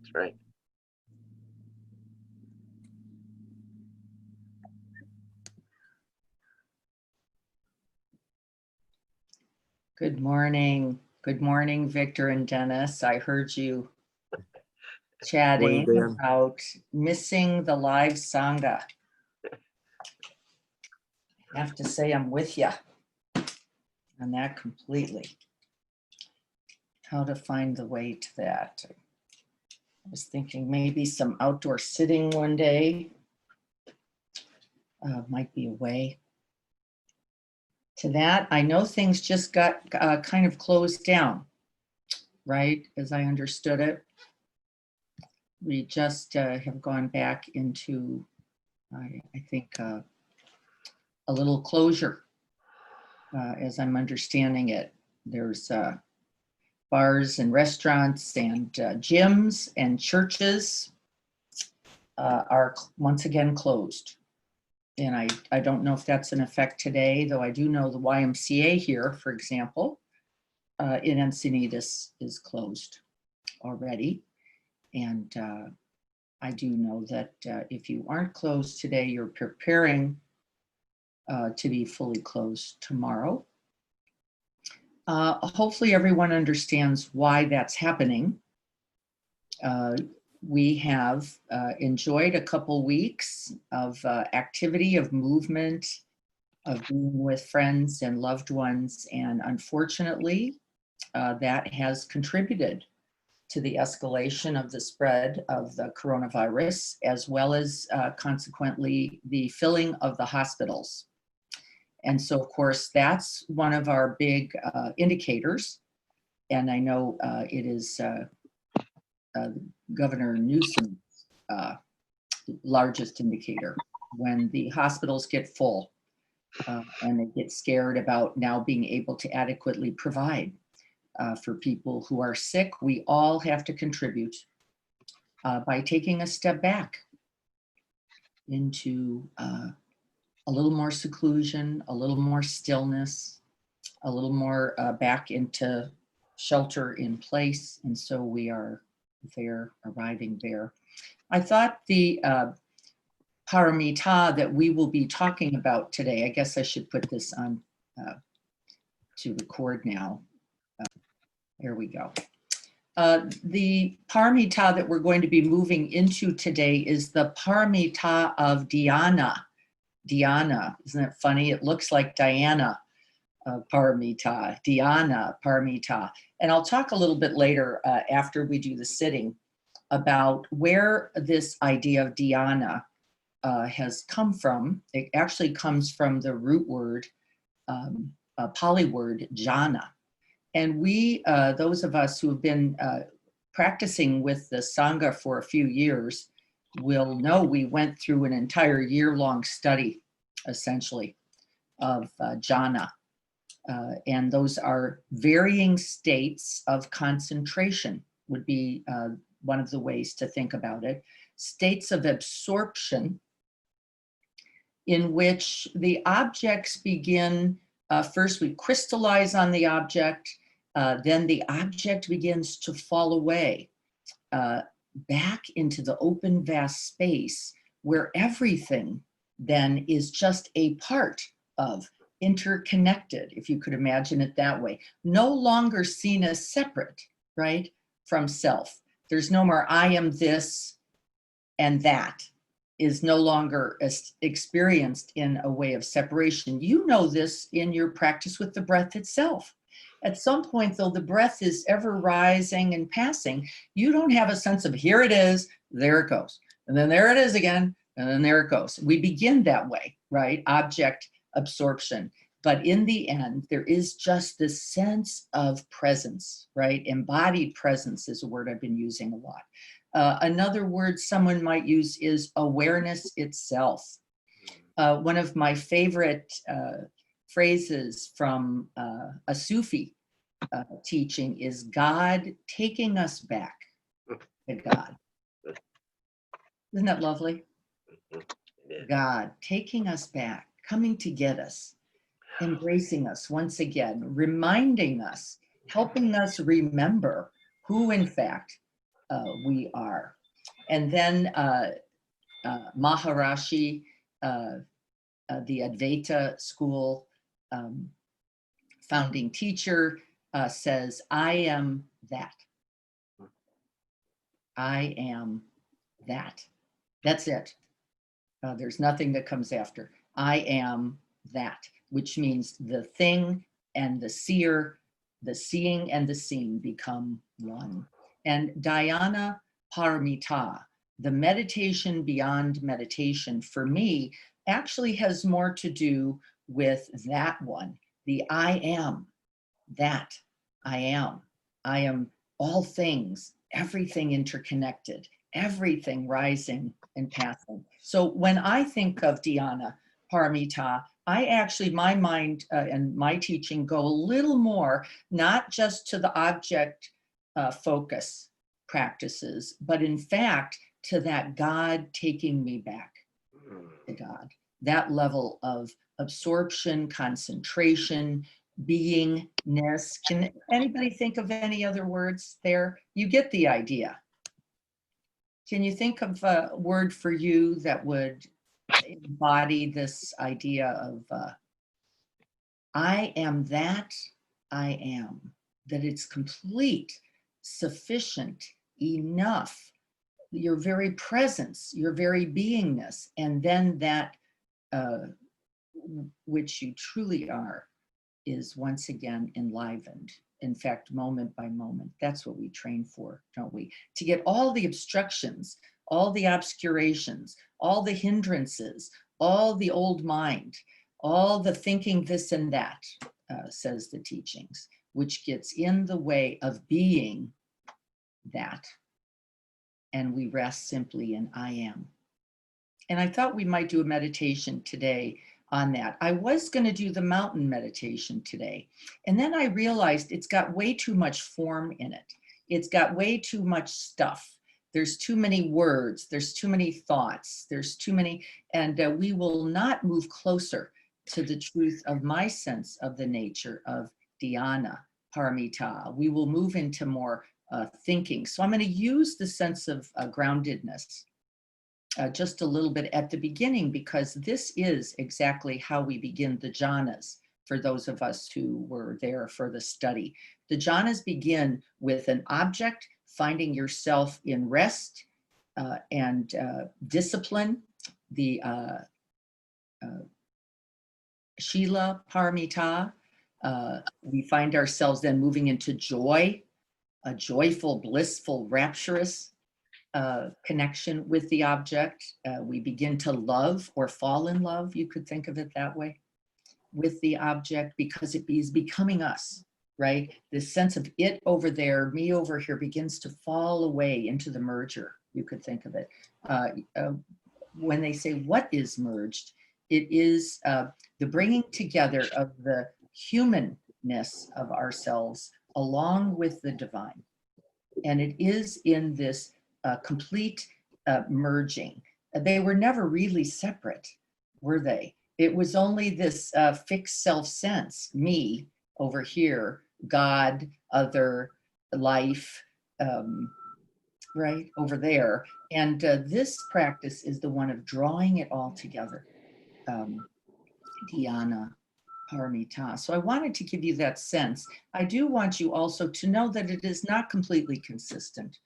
That's right. Good morning. Good morning, Victor and Dennis. I heard you chatting Dan. about missing the live Sangha. I have to say I'm with you on that completely. How to find the way to that. I was thinking maybe some outdoor sitting one day might be a way to that. I know things just got kind of closed down, right? As I understood it. We just have gone back into, I think, a little closure, as I'm understanding it. There's bars and restaurants and gyms and churches are once again closed. And I don't know if that's in effect today, though I do know the YMCA here, for example, in Encinitas is closed already. And I do know that if you aren't closed today, you're preparing to be fully closed tomorrow. Hopefully everyone understands why that's happening. We have enjoyed a couple weeks of activity, of movement, of being with friends and loved ones. And unfortunately, that has contributed to the escalation of the spread of the coronavirus, as well as consequently the filling of the hospitals. And so, of course, that's one of our big indicators. And I know it is Governor Newsom's largest indicator. When the hospitals get full and they get scared about now being able to adequately provide for people who are sick, we all have to contribute by taking a step back into a little more seclusion, a little more stillness, a little more back into shelter in place. And so we are there, arriving there. I thought the Paramita that we will be talking about today, I guess I should put this on to record now. There we go. The Paramita that we're going to be moving into today is the Paramita of Dhyana. Dhyana, isn't it funny? It looks like Diana Paramita, Dhyana Paramita. And I'll talk a little bit later after we do the sitting about where this idea of Dhyana has come from. It actually comes from the root word, Pali word, jhana. And we, those of us who have been practicing with the Sangha for a few years will know we went through an entire year-long study, essentially, of jhana. And those are varying states of concentration, would be one of the ways to think about it. States of absorption in which the objects begin, first we crystallize on the object, then the object begins to fall away back into the open, vast space where everything then is just a part of, interconnected, if you could imagine it that way. No longer seen as separate, right, from self. There's no more I am this and that is no longer experienced in a way of separation. You know this in your practice with the breath itself. At some point, though, the breath is ever rising and passing. You don't have a sense of here it is, there it goes. And then there it is again, and then there it goes. We begin that way, right? Object absorption. But in the end, there is just this sense of presence, right? Embodied presence is a word I've been using a lot. Another word someone might use is awareness itself. One of my favorite phrases from a Sufi teaching is God taking us back to God. Isn't that lovely? God taking us back, coming to get us, embracing us once again, reminding us, helping us remember who in fact we are. And then Maharishi, the Advaita school founding teacher, says, I am that. I am that. That's it. There's nothing that comes after. I am that, which means the thing and the seer, the seeing and the seen become one. And Dhyana Paramita, the meditation beyond meditation, for me, actually has more to do with that one, the I am, that I am. I am all things, everything interconnected, everything rising and passing. So when I think of Dhyana Paramita, I actually, my mind and my teaching go a little more, not just to the object focus practices, but in fact, to that God taking me back to God, that level of absorption, concentration, beingness. Can anybody think of any other words there? You get the idea. Can you think of a word for you that would embody this idea of I am that I am, that it's complete, sufficient, enough, your very presence, your very beingness, and then that which you truly are is once again enlivened. In fact, moment by moment, that's what we train for, don't we? To get all the obstructions, all the obscurations, all the hindrances, all the old mind, all the thinking this and that, says the teachings, which gets in the way of being that. And we rest simply in I am. And I thought we might do a meditation today on that. I was going to do the mountain meditation today. And then I realized it's got way too much form in it. It's got way too much stuff. There's too many words. There's too many thoughts. There's too many, and we will not move closer to the truth of my sense of the nature of Dhyana Paramita. We will move into more thinking. So I'm going to use the sense of groundedness just a little bit at the beginning, because this is exactly how we begin the jhanas for those of us who were there for the study. The jhanas begin with an object, finding yourself in rest and discipline, the Shila Paramita. We find ourselves then moving into joy, a joyful, blissful, rapturous connection with the object. We begin to love or fall in love, you could think of it that way, with the object, because it is becoming us, right? This sense of it over there, me over here, begins to fall away into the merger, you could think of it. When they say what is merged, it is the bringing together of the humanness of ourselves along with the divine. And it is in this complete merging. They were never really separate, were they? It was only this fixed self-sense, me over here, God, other, life, right over there. And this practice is the one of drawing it all together. Dhyana Paramita. So I wanted to give you that sense. I do want you also to know that it is not completely consistent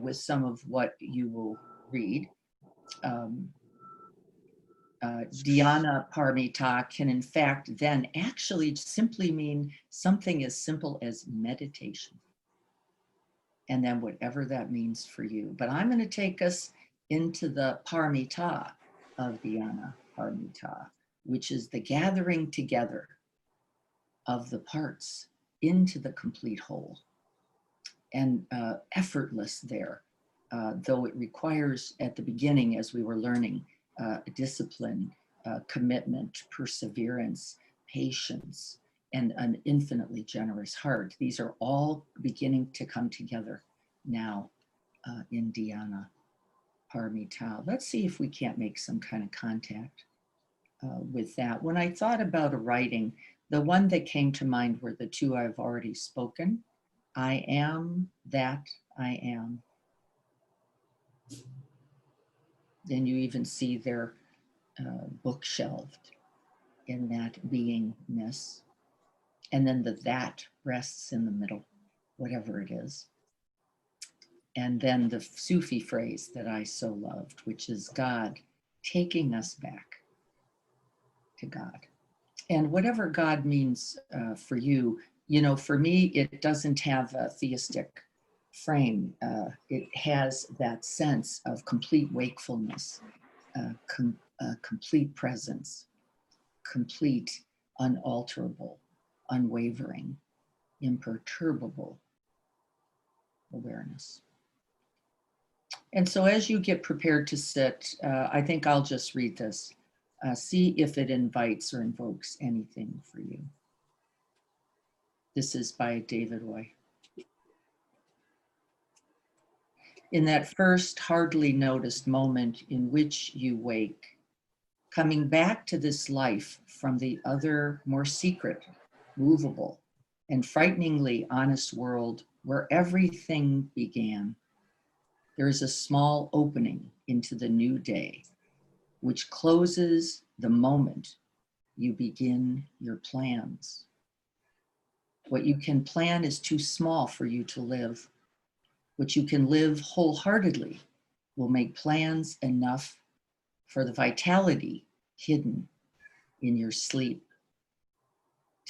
with some of what you will read. Dhyana Paramita can in fact then actually simply mean something as simple as meditation. And then whatever that means for you. But I'm going to take us into the Paramita of Dhyana Paramita, which is the gathering together of the parts into the complete whole. And effortless there, though it requires at the beginning, as we were learning, discipline, commitment, perseverance, patience, and an infinitely generous heart. These are all beginning to come together now in Dhyana Paramita. Let's see if we can't make some kind of contact with that. When I thought about a writing, the one that came to mind were the two I've already spoken. I am that I am. Then you even see their book shelved in that beingness. And then the that rests in the middle, whatever it is. And then the Sufi phrase that I so loved, which is God taking us back to God. And whatever God means for you, you know, for me, it doesn't have a theistic frame. It has that sense of complete wakefulness, complete presence, complete, unalterable, unwavering, imperturbable awareness. And so as you get prepared to sit, I think I'll just read this. See if it invites or invokes anything for you. This is by David Roy. In that first hardly noticed moment in which you wake, coming back to this life from the other, more secret, movable, and frighteningly honest world where everything began, there is a small opening into the new day, which closes the moment you begin your plans. What you can plan is too small for you to live. What you can live wholeheartedly will make plans enough for the vitality hidden in your sleep.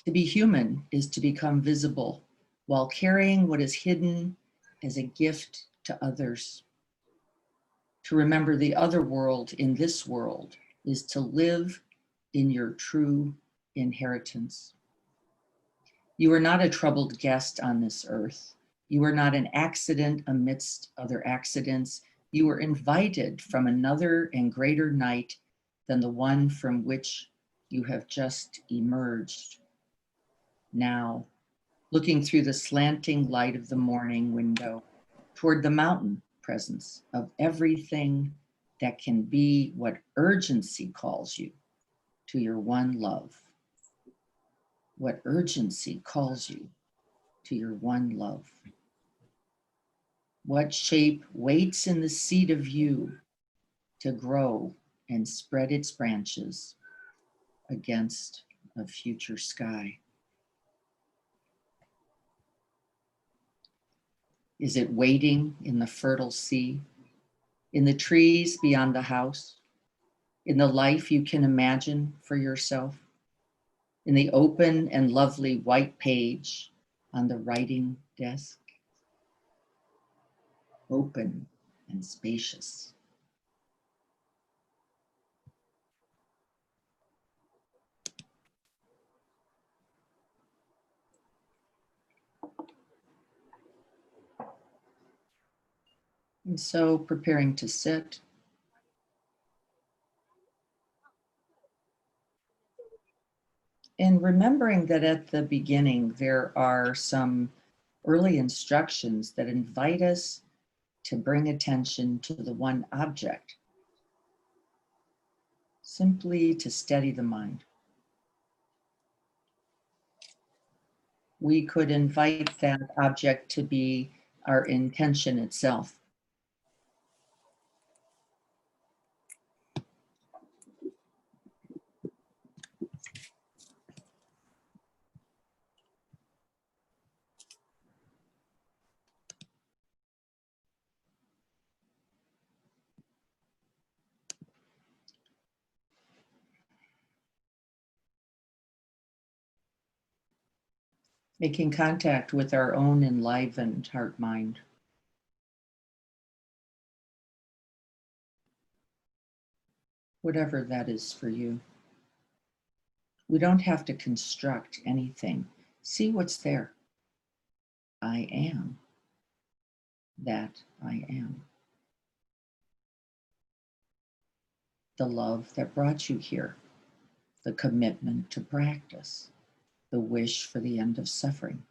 To be human is to become visible while carrying what is hidden as a gift to others. To remember the other world in this world is to live in your true inheritance. You are not a troubled guest on this earth. You are not an accident amidst other accidents. You were invited from another and greater night than the one from which you have just emerged. Now, looking through the slanting light of the morning window toward the mountain presence of everything that can be what urgency calls you to your one love. What urgency calls you to your one love. What shape waits in the seed of you to grow and spread its branches against a future sky? Is it waiting in the fertile sea, in the trees beyond the house, in the life you can imagine for yourself, in the open and lovely white page on the writing desk? Open and spacious. And so preparing to sit. And remembering that at the beginning, there are some early instructions that invite us to bring attention to the one object, simply to steady the mind. We could invite that object to be our intention itself. Making contact with our own enlivened heart-mind. Whatever that is for you. We don't have to construct anything. See what's there. I am that I am. The love that brought you here, the commitment to practice, the wish for the end of suffering.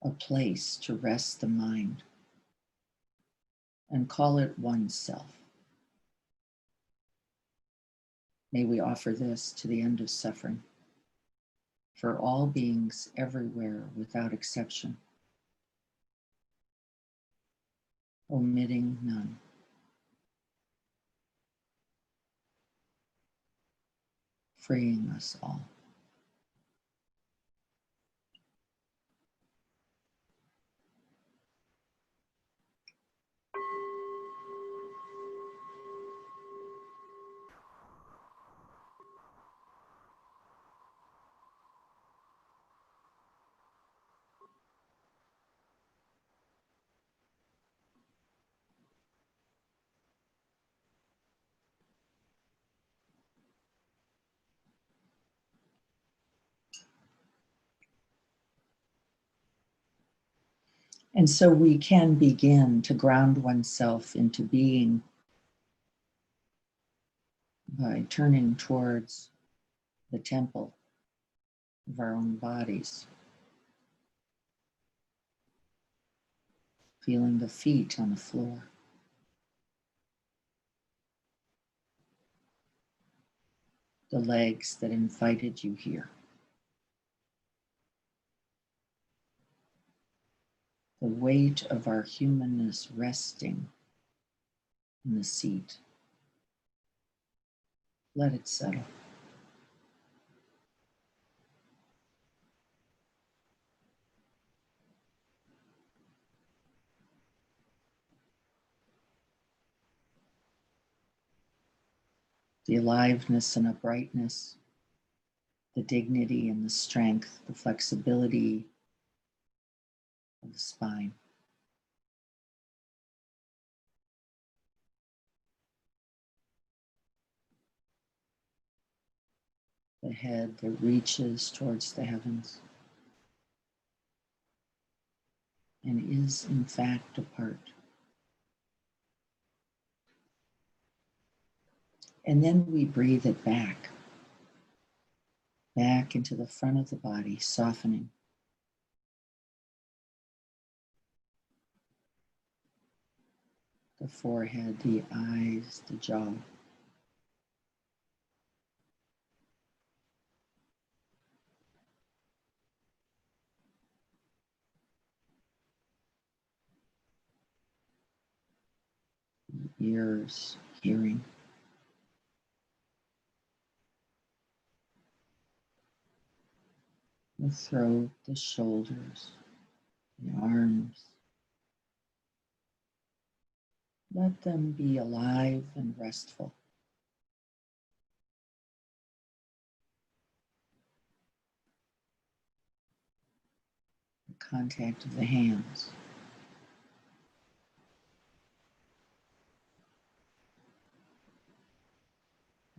A place to rest the mind and call it oneself. May we offer this to the end of suffering. for all beings everywhere without exception, omitting none. Freeing us all. And so we can begin to ground oneself into being by turning towards the temple of our own bodies, feeling the feet on the floor, the legs that invited you here, the weight of our humanness resting in the seat. Let it settle. The aliveness and uprightness, the dignity and the strength, the flexibility of the spine. The head that reaches towards the heavens and is in fact apart. And then we breathe it back into the front of the body, softening. The forehead, the eyes, the jaw. The ears, hearing. The throat, the shoulders, the arms. Let them be alive and restful. The contact of the hands.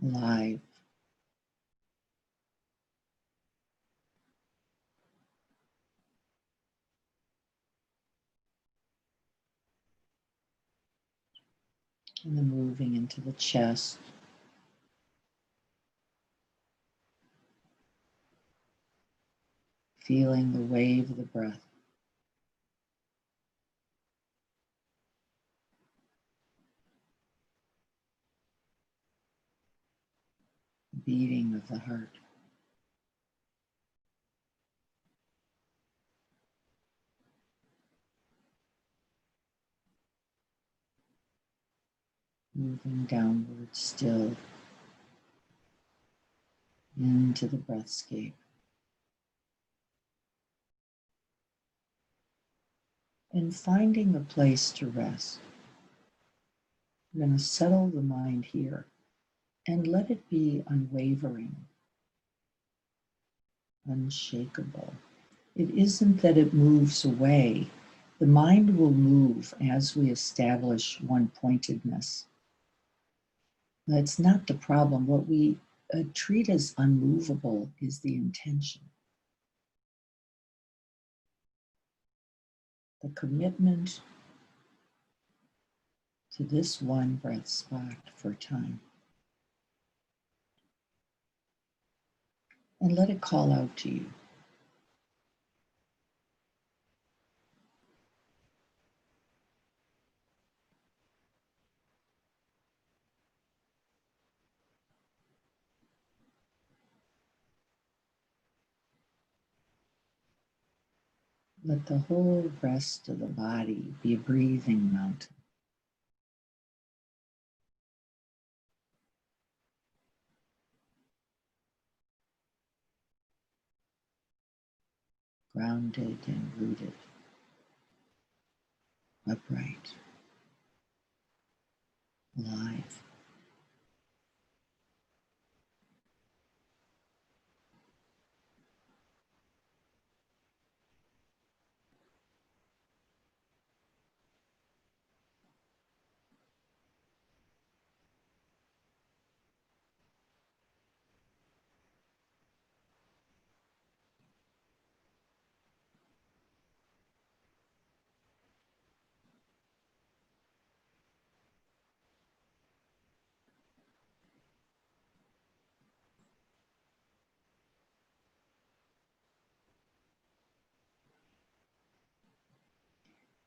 Alive. And then moving into the chest. Feeling the wave of the breath. The beating of the heart. Moving downward still into the breathscape. And finding a place to rest. We're going to settle the mind here and let it be unwavering, unshakable. It isn't that it moves away. The mind will move as we establish one-pointedness. That's not the problem. What we treat as unmovable is the intention. The commitment to this one breath spot for time. And let it call out to you. Let the whole rest of the body be a breathing mountain. Grounded and rooted, upright, alive.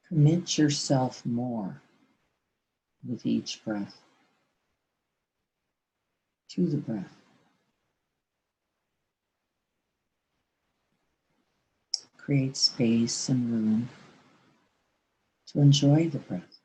Commit yourself more with each breath to the breath. Create space and room to enjoy the breath.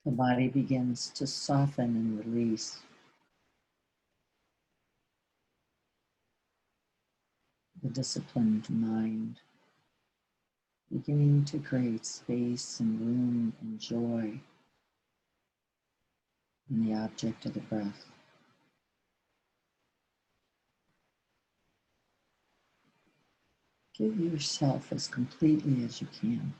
The body begins to soften and release. The disciplined mind beginning to create space and room and joy in the object of the breath. Give yourself as completely as you can.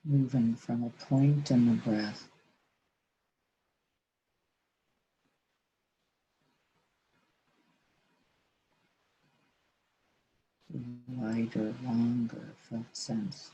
Moving from a point in the breath to wider, longer felt sense.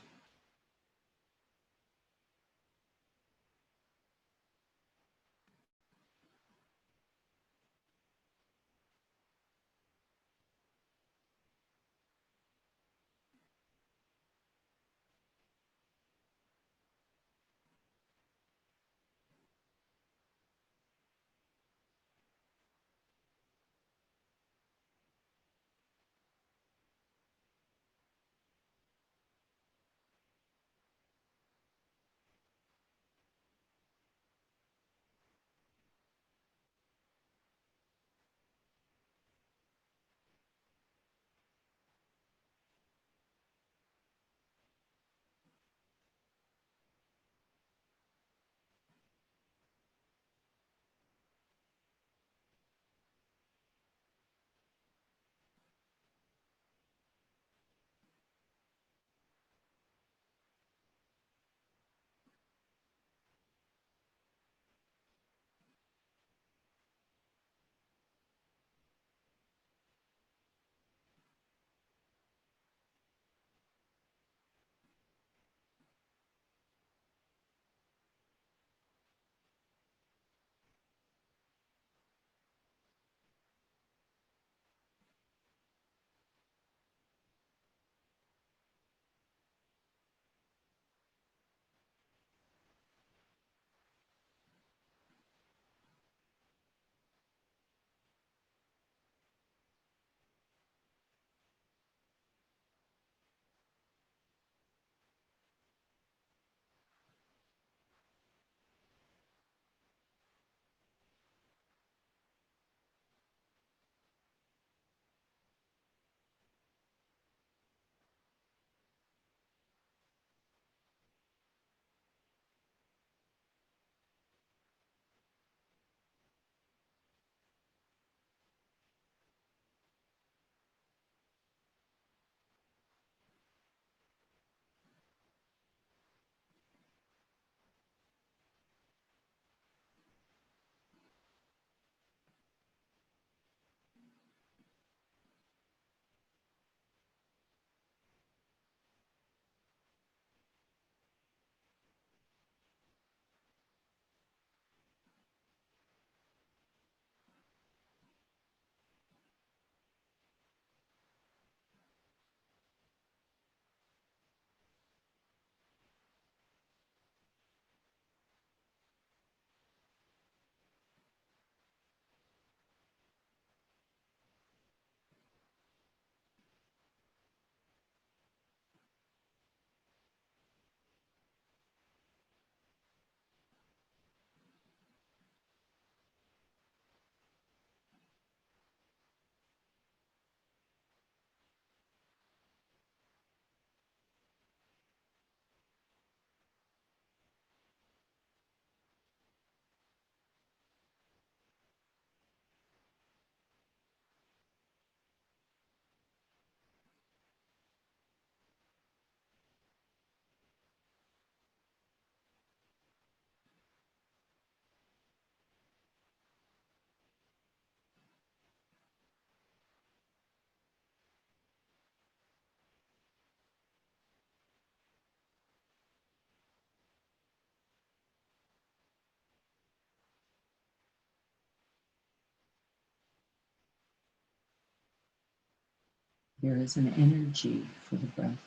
There is an energy for the breath,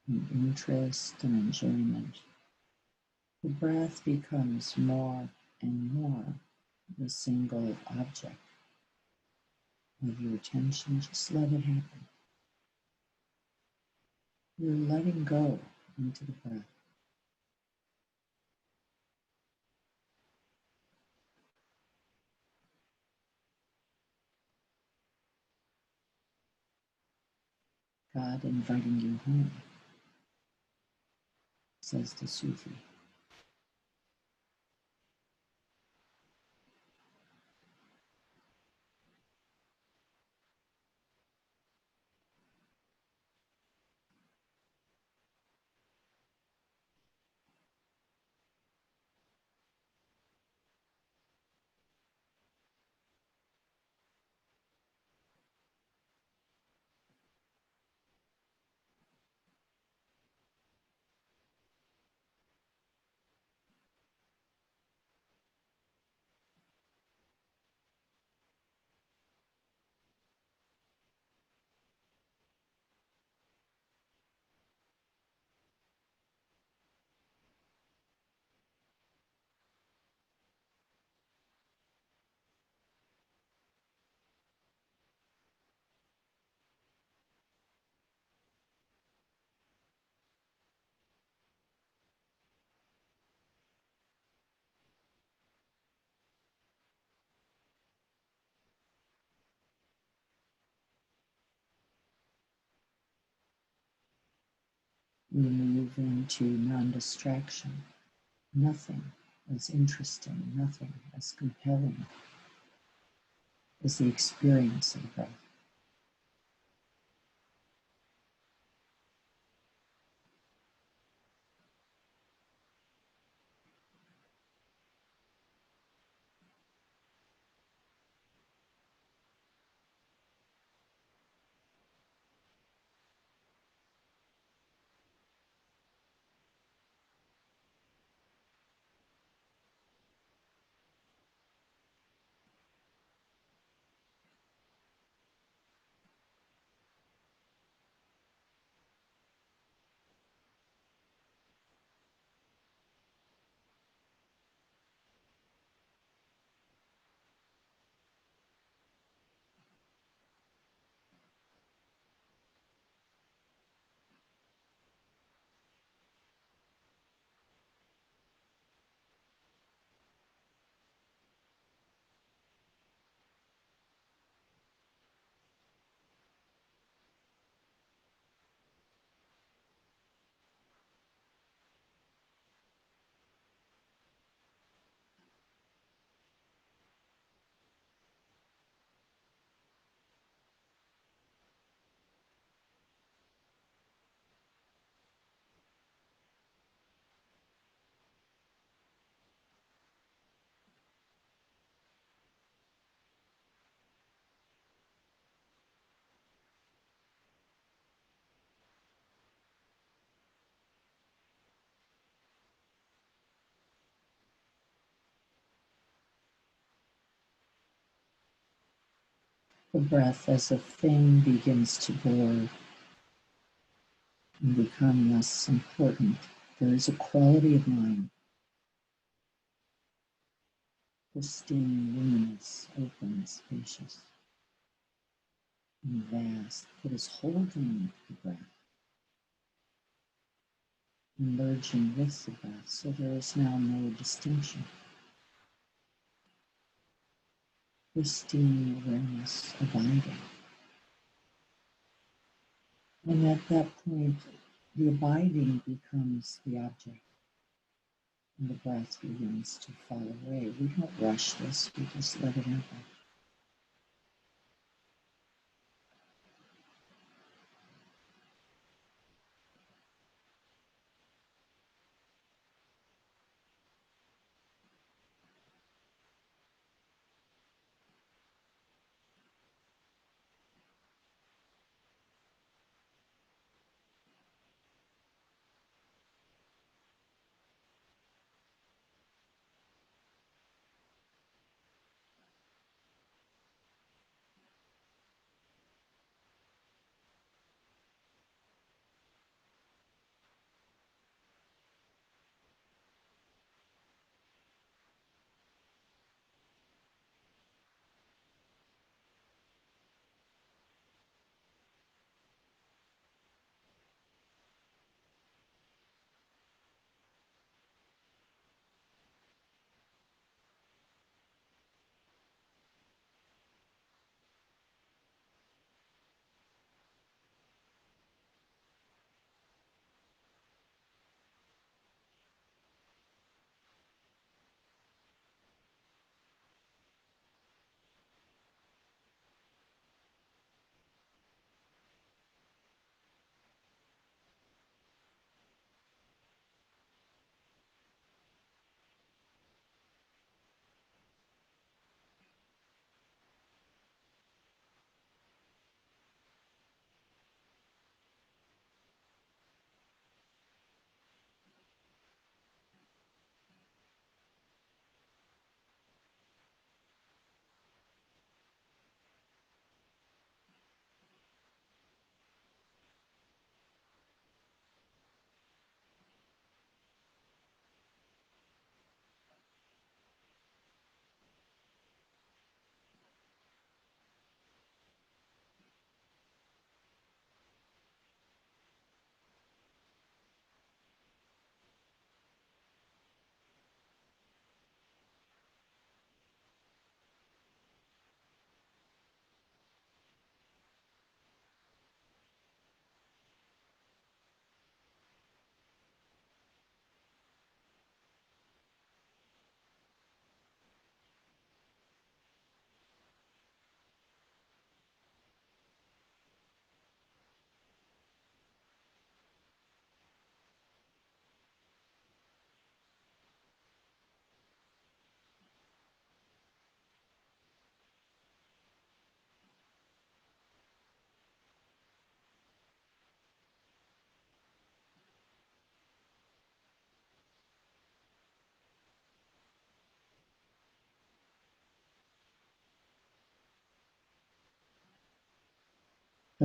an interest and enjoyment. The breath becomes more and more the single object of your attention. Just let it happen. You're letting go into the breath. God inviting you home, says the Sufi. You move into non-distraction. Nothing as interesting, nothing as compelling as the experience of breath. The breath as a thing begins to blur and become less important. There is a quality of mind, pristine, luminous, open, spacious, and vast, that is holding the breath, emerging with the breath, so there is now no distinction. Pristine awareness abiding. And at that point, the abiding becomes the object, and the breath begins to fall away. We don't rush this, we just let it happen.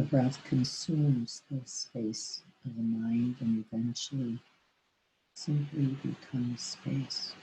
The breath consumes the space of the mind and eventually simply becomes space.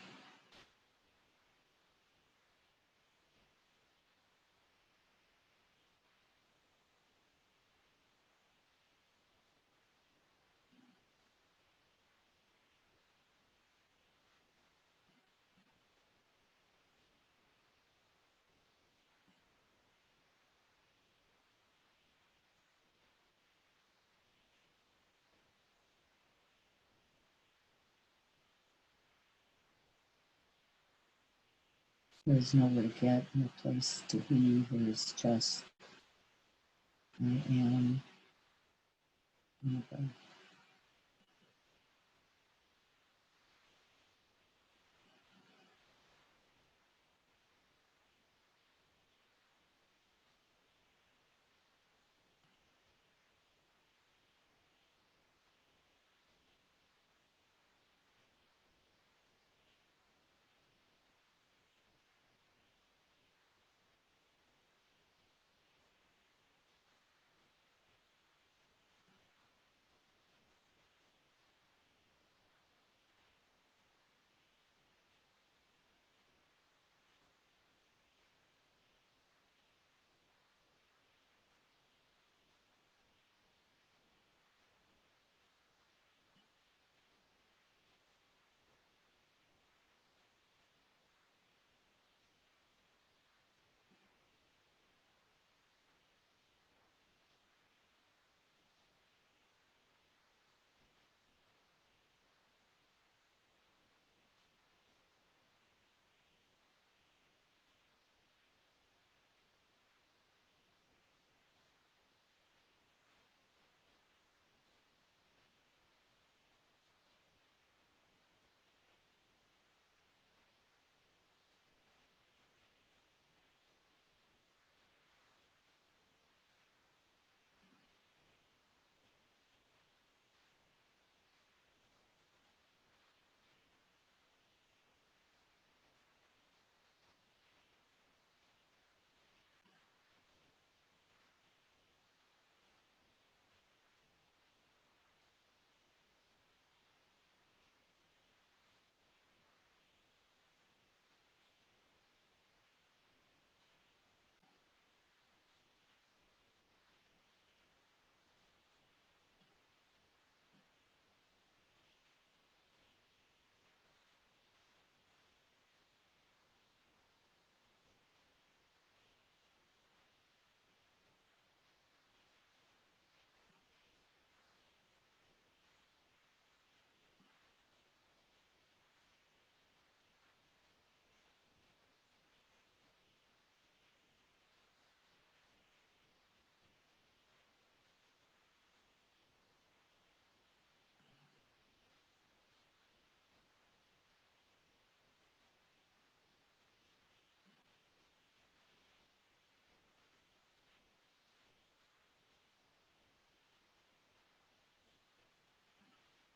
There's nowhere to get, no place to be. There's just I am in the breath.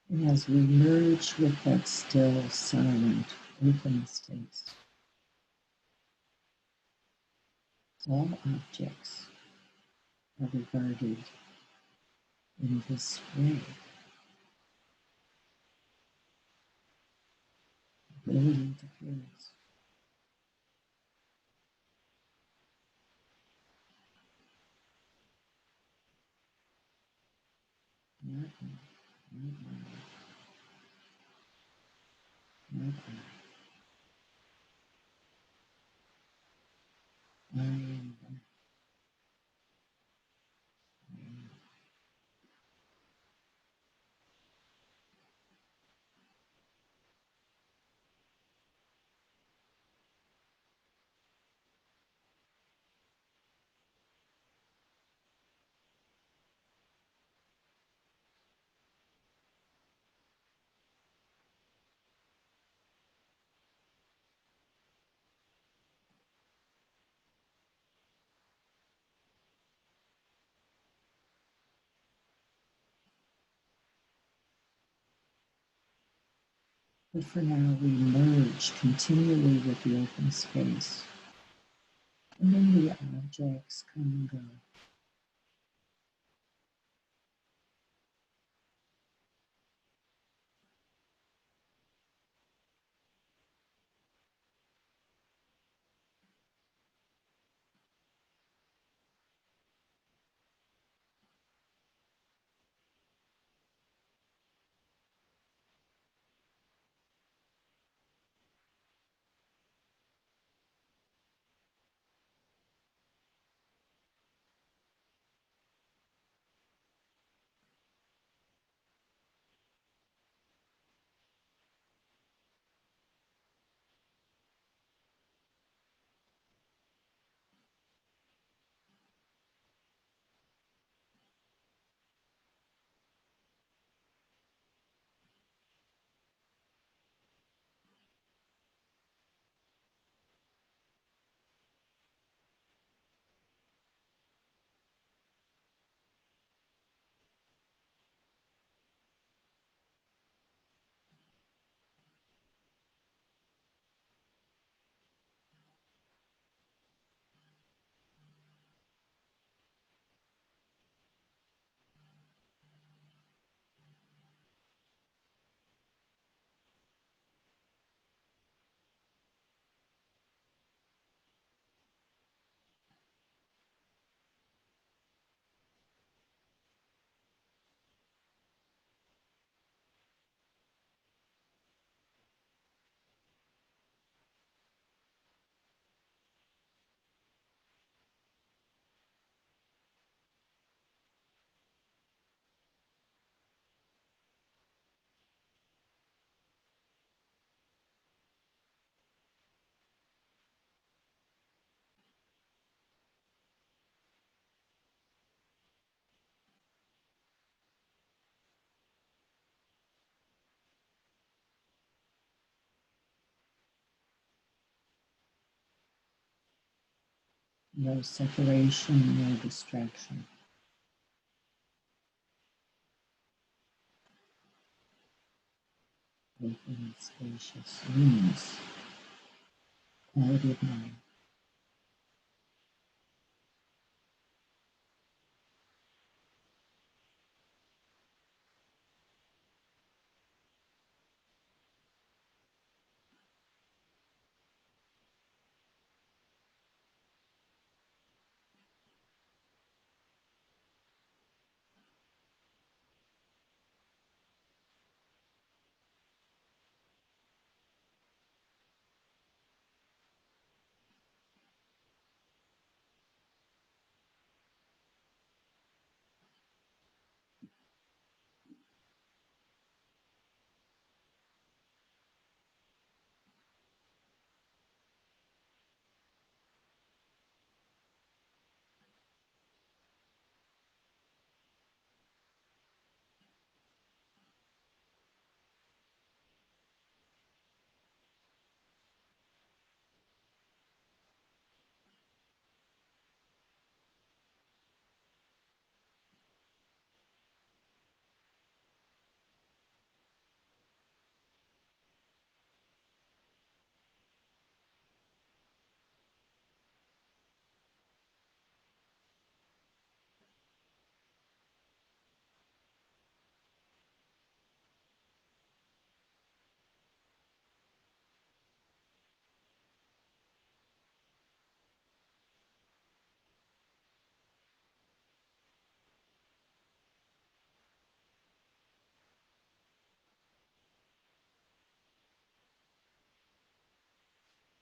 And as we merge with that still, silent, open space, all objects are regarded in this way. Brilliant appearance. Not me, not mine, not I. I am that. I am. But for now, we merge continually with the open space. And then the objects come and go. No separation, no distraction. Open and spacious rooms. Quality of mind.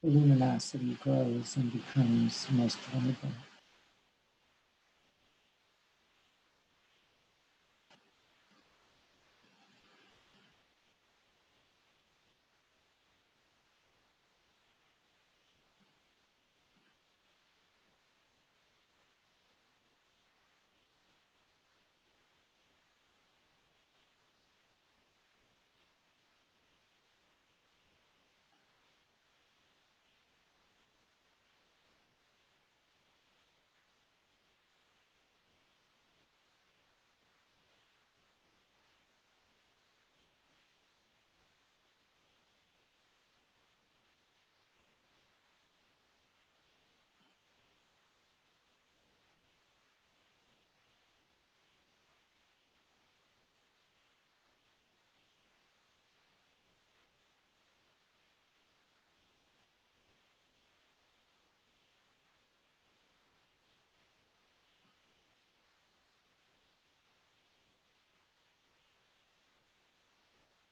The luminosity grows and becomes most vulnerable.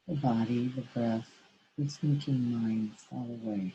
The body, the breath, the thinking mind fall away.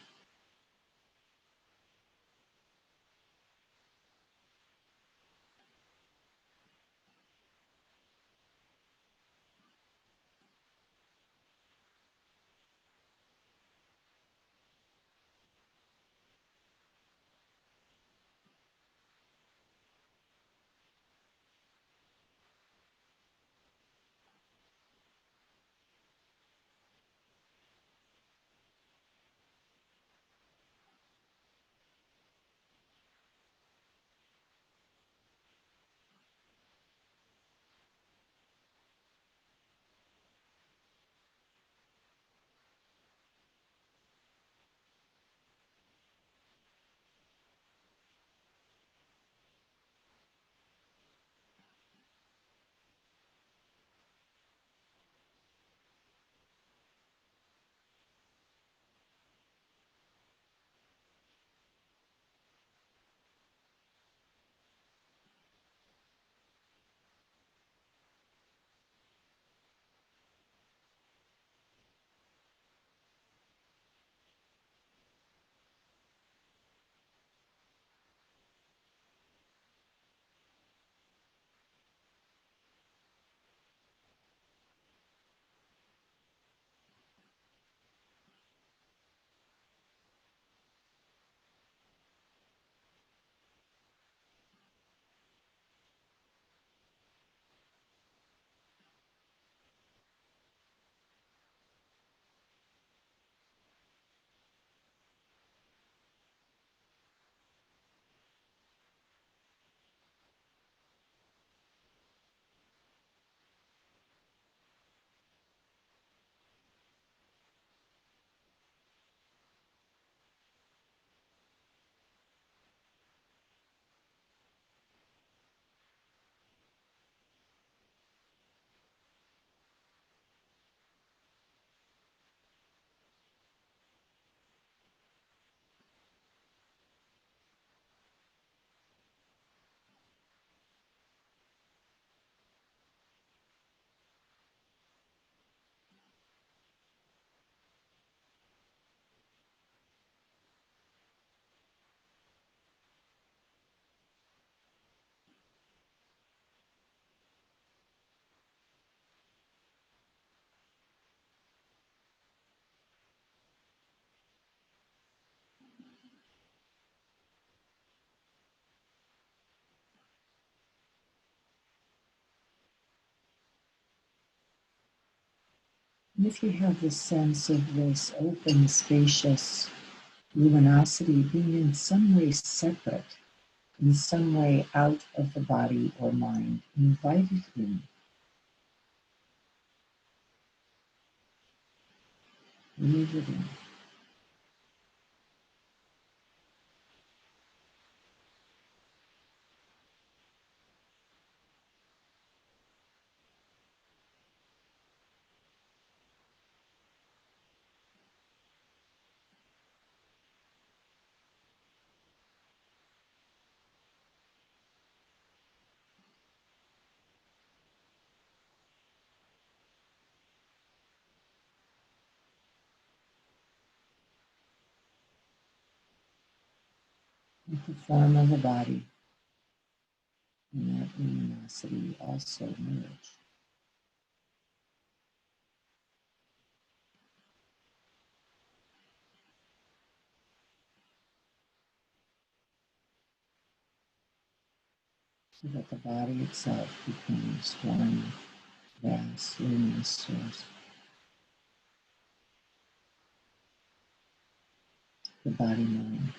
And if you have the sense of this open, spacious luminosity being in some way separate, in some way out of the body or mind, invite it in. Leave it in. With the form of the body and that luminosity also merge. So that the body itself becomes one vast luminous source. The body mind.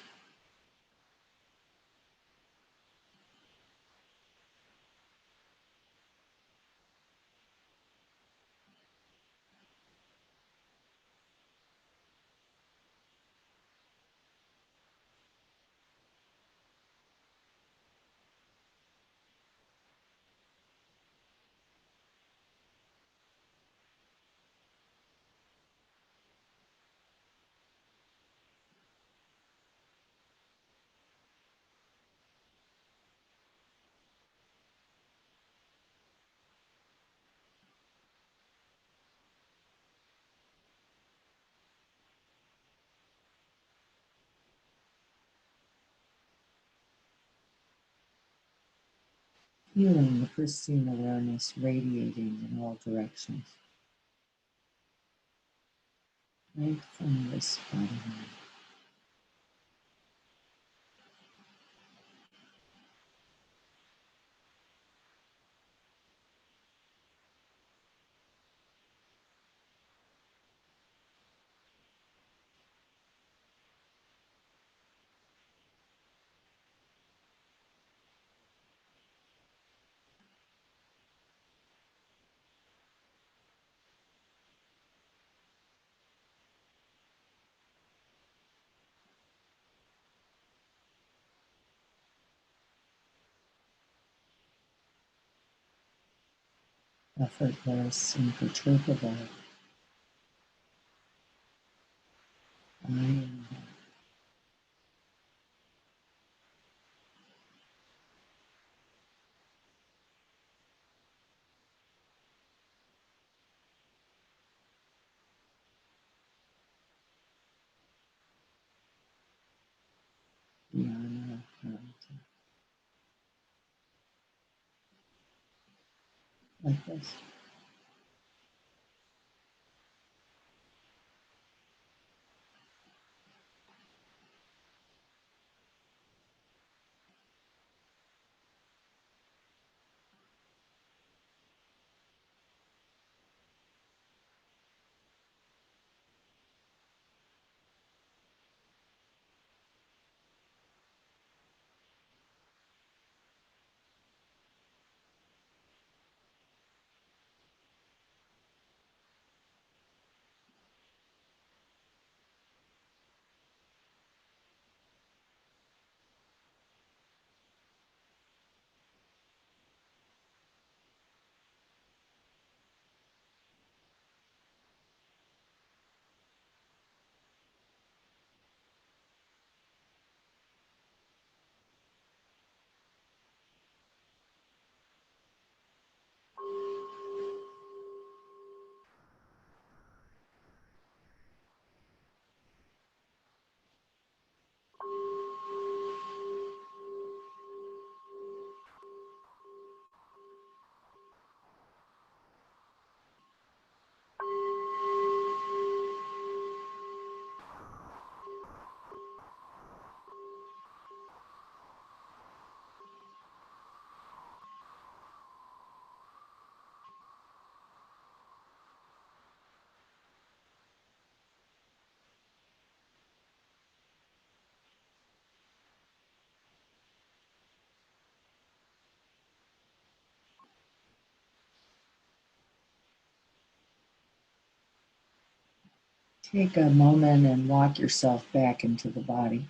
Feeling the pristine awareness radiating in all directions, right from this body mind. Effortless, imperturbable. I am Dhyana, Paramita. Like this. Take a moment and walk yourself back into the body.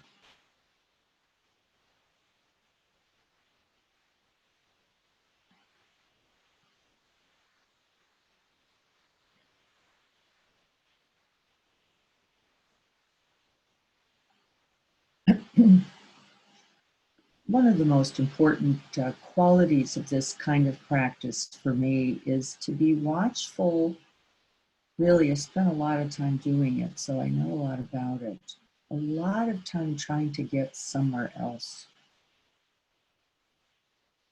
One of the most important qualities of this kind of practice for me is to be watchful. Really, I spent a lot of time doing it, so I know a lot about it. A lot of time trying to get somewhere else.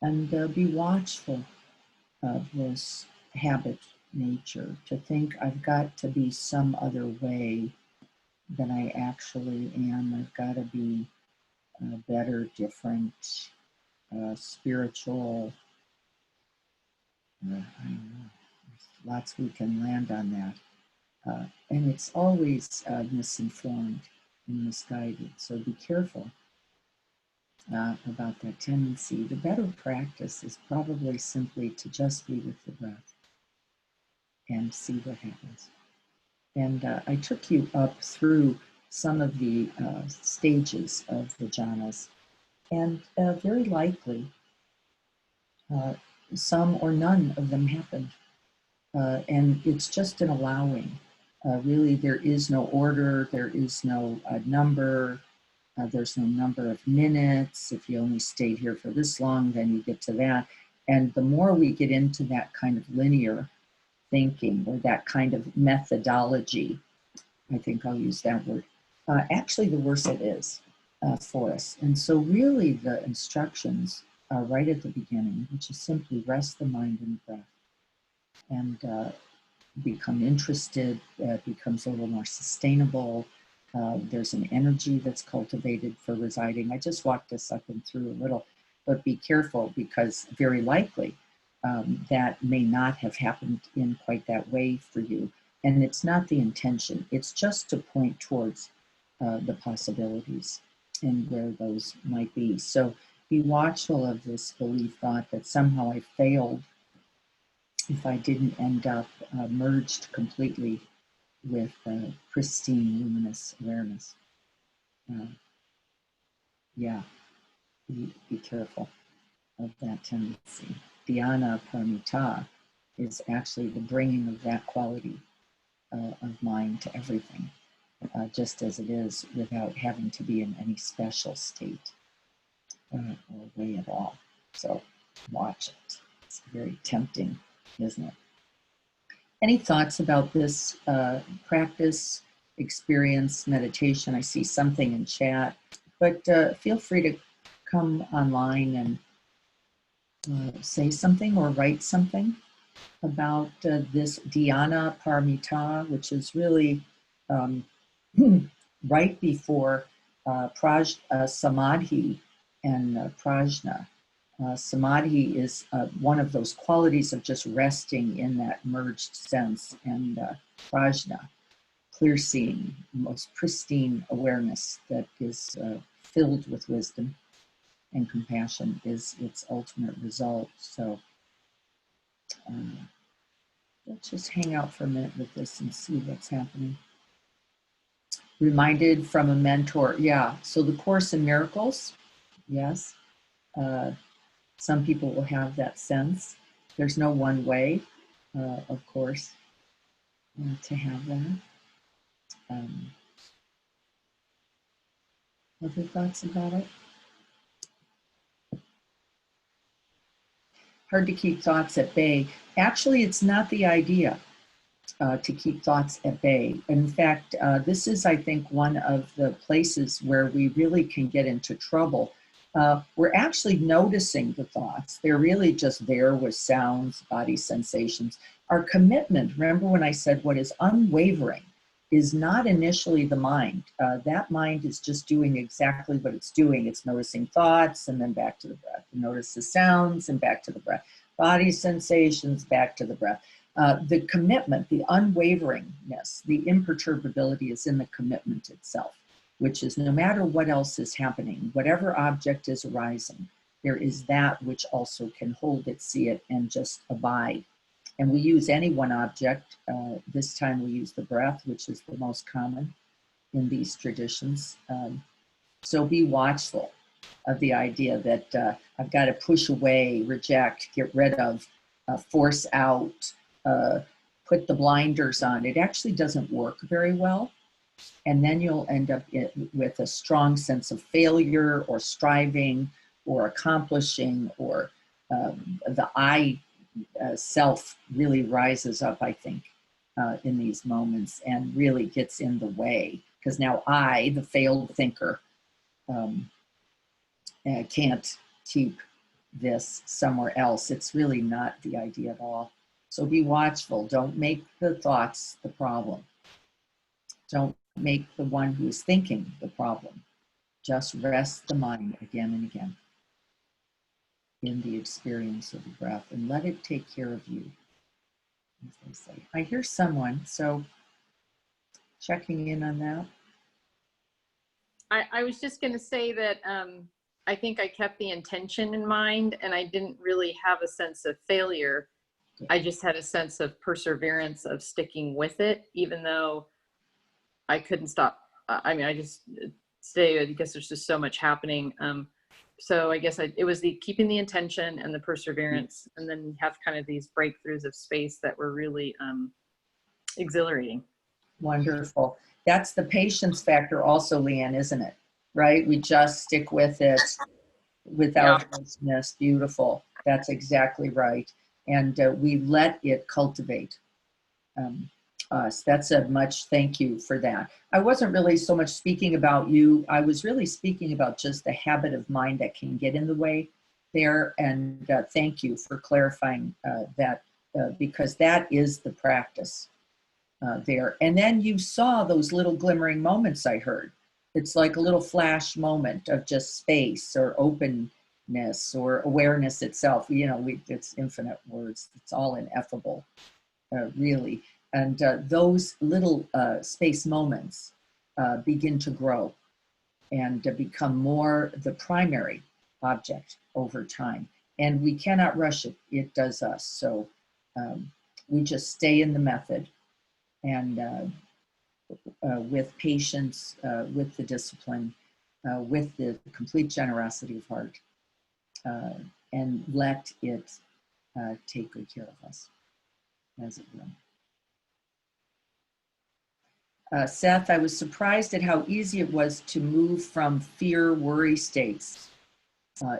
And be watchful of this habit nature, to think I've got to be some other way than I actually am. I've got to be better, different, spiritual. I don't know. There's lots we can land on that. And it's always misinformed and misguided. So be careful about that tendency. The better practice is probably simply to just be with the breath and see what happens. And I took you up through some of the stages of the jhanas, and very likely uh, some or none of them happened. And it's just an allowing. Really, there is no order, there is no number, there's no number of minutes. If you only stayed here for this long, then you get to that. And the more we get into that kind of linear thinking or that kind of methodology, I think I'll use that word, actually the worse it is for us. And so really the instructions are right at the beginning, which is simply rest the mind in the breath and become interested, becomes a little more sustainable. There's an energy that's cultivated for residing. I just walked this up and through a little, but be careful because very likely that may not have happened in quite that way for you. And it's not the intention, it's just to point towards the possibilities and where those might be. So be watchful of this belief thought that somehow I failed if I didn't end up merged completely with pristine luminous awareness. Yeah, be careful of that tendency. Dhyana Paramita is actually the bringing of that quality of mind to everything, just as it is, without having to be in any special state or way at all. So watch it. It's very tempting, isn't it? Any thoughts about this practice, experience, meditation? I see something in chat, but feel free to come online and say something or write something about this Dhyana Paramita, which is really right before Samadhi and Prajna. Samadhi is one of those qualities of just resting in that merged sense, and prajna, clear seeing, most pristine awareness that is filled with wisdom and compassion, is its ultimate result. So let's just hang out for a minute with this and see what's happening. Reminded from a mentor, yeah. So the Course in Miracles, yes. Some people will have that sense. There's no one way, of course, to have that. Other thoughts about it? Hard to keep thoughts at bay. Actually, it's not the idea to keep thoughts at bay. In fact, this is, I think, one of the places where we really can get into trouble. We're actually noticing the thoughts. They're really just there with sounds, body sensations. Our commitment, remember when I said what is unwavering, is not initially the mind. That mind is just doing exactly what it's doing. It's noticing thoughts and then back to the breath. Notice the sounds and back to the breath. Body sensations, back to the breath. The commitment, the unwaveringness, the imperturbability is in the commitment itself, which is no matter what else is happening, whatever object is arising, there is that which also can hold it, see it, and just abide And we use any one object. This time we use the breath, which is the most common in these traditions. So be watchful of the idea that I've got to push away, reject, get rid of, force out, put the blinders on. It actually doesn't work very well. And then you'll end up with a strong sense of failure or striving or accomplishing, or the I self really rises up, I think, in these moments and really gets in the way. Because now I, the failed thinker, can't keep this somewhere else. It's really not the idea at all. So be watchful. Don't make the thoughts the problem. Don't make the one who is thinking the problem. Just rest the mind again and again in the experience of the breath and let it take care of you, as they say. I hear someone, so checking in on that. I was just going to say that I think I kept the intention in mind, and I didn't really have a sense of failure. I just had a sense of perseverance, of sticking with it, even though I couldn't stop. I mean, I just today, I guess there's just so much happening. So I guess it was the keeping the intention and the perseverance, and then have kind of these breakthroughs of space that were really exhilarating. Wonderful. That's the patience factor also, Leanne, isn't it? Right? We just stick with it without hoarseness. Beautiful. That's exactly right. And we let it cultivate us. That's a much thank you for that. I wasn't really so much speaking about you. I was really speaking about just the habit of mind that can get in the way there. And thank you for clarifying that, because that is the practice there. And then you saw those little glimmering moments I heard. It's like a little flash moment of just space or openness or awareness itself. You know, it's infinite words. It's all ineffable, really. And those little space moments begin to grow and become more the primary object over time. And we cannot rush it. It does us. So we just stay in the method and with patience, with the discipline, with the complete generosity of heart, and let it take good care of us as it will. Seth, I was surprised at how easy it was to move from fear, worry states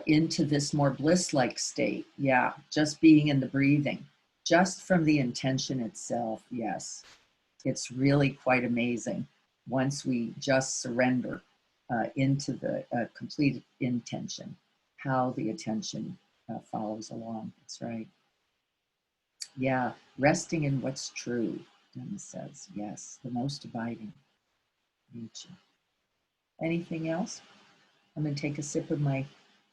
into this more bliss-like state. Yeah, just being in the breathing, just from the intention itself. Yes, it's really quite amazing once we just surrender into the complete intention, how the attention follows along. That's right. Yeah, resting in what's true. Dhyana says, yes, the most abiding nature. Anything else? I'm going to take a sip of my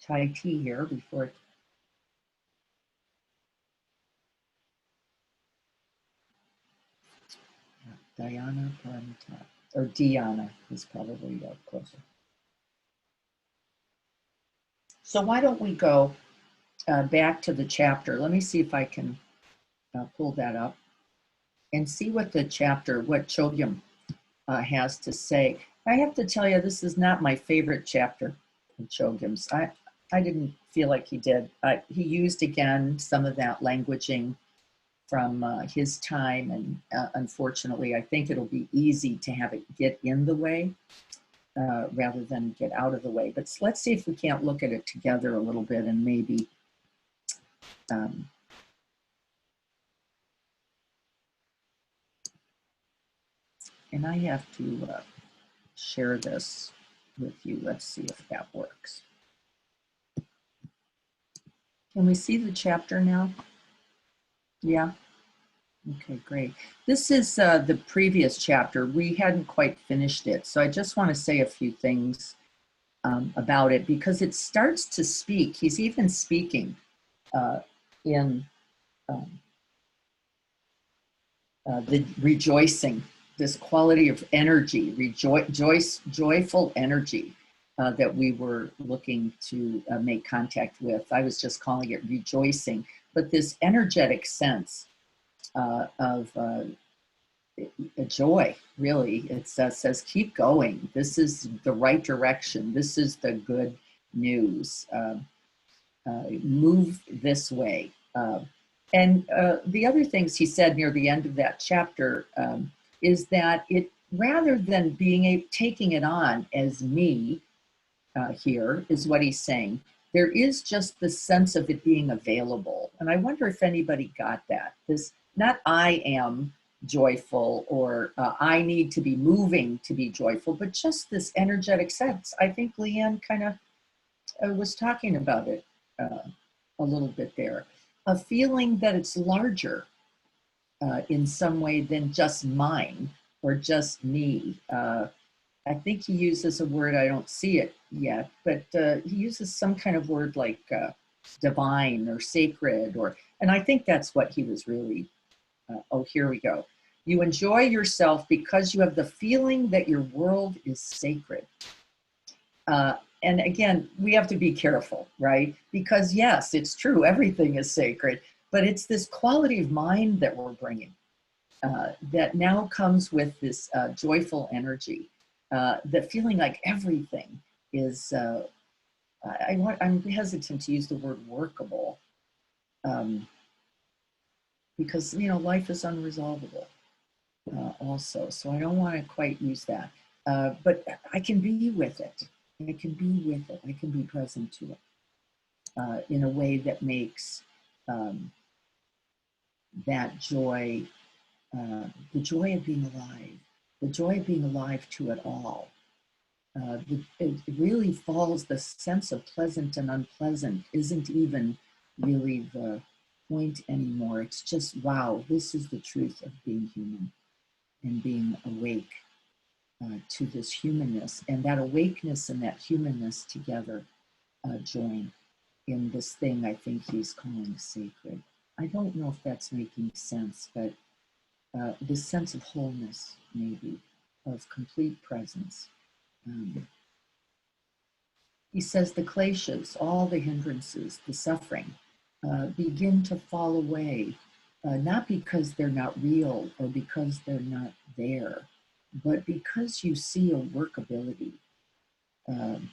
Thai tea here before. Dhyana, Paramita, or Dhyana is probably closer. So why don't we go back to the chapter? Let me see if I can pull that up and see what the chapter, what Chogyam has to say. I have to tell you, this is not my favorite chapter of Chogyam's. I didn't feel like he did. He used again some of that languaging from his time, and unfortunately, I think it'll be easy to have it get in the way rather than get out of the way. But let's see if we can't look at it together a little bit and maybe and I have to share this with you. Let's see if that works. Can we see the chapter now? Yeah. Okay, great. This is the previous chapter. We hadn't quite finished it, so I just want to say a few things about it because it starts to speak. He's even speaking in the rejoicing, this quality of energy, joyful energy that we were looking to make contact with. I was just calling it rejoicing, but this energetic sense of a joy, really. It says, keep going. This is the right direction. This is the good news. Move this way. And the other things he said near the end of that chapter is that it, rather than taking it on as me, here is what he's saying, there is just the sense of it being available. And I wonder if anybody got that. This, not I am joyful or I need to be moving to be joyful, but just this energetic sense. I think Leanne kind of was talking about it a little bit there. A feeling that it's larger in some way than just mine or just me. I think he uses a word, I don't see it yet, but he uses some kind of word like divine or sacred, and I think that's what he was really, oh, here we go. You enjoy yourself because you have the feeling that your world is sacred. And again, we have to be careful, right? Because yes, it's true, everything is sacred, but it's this quality of mind that we're bringing that now comes with this joyful energy, the feeling like everything is, I'm hesitant to use the word workable because, you know, life is unresolvable also. So I don't want to quite use that, but I can be with it. I can be with it. I can be present to it in a way that makes that joy, the joy of being alive, the joy of being alive to it all. It really falls, the sense of pleasant and unpleasant isn't even really the point anymore. It's just, wow, this is the truth of being human and being awake to this humanness. And that awakeness and that humanness together join in this thing I think he's calling sacred. I don't know if that's making sense, but this sense of wholeness, maybe, of complete presence. He says the kleshas, all the hindrances, the suffering, begin to fall away, not because they're not real or because they're not there, but because you see a workability in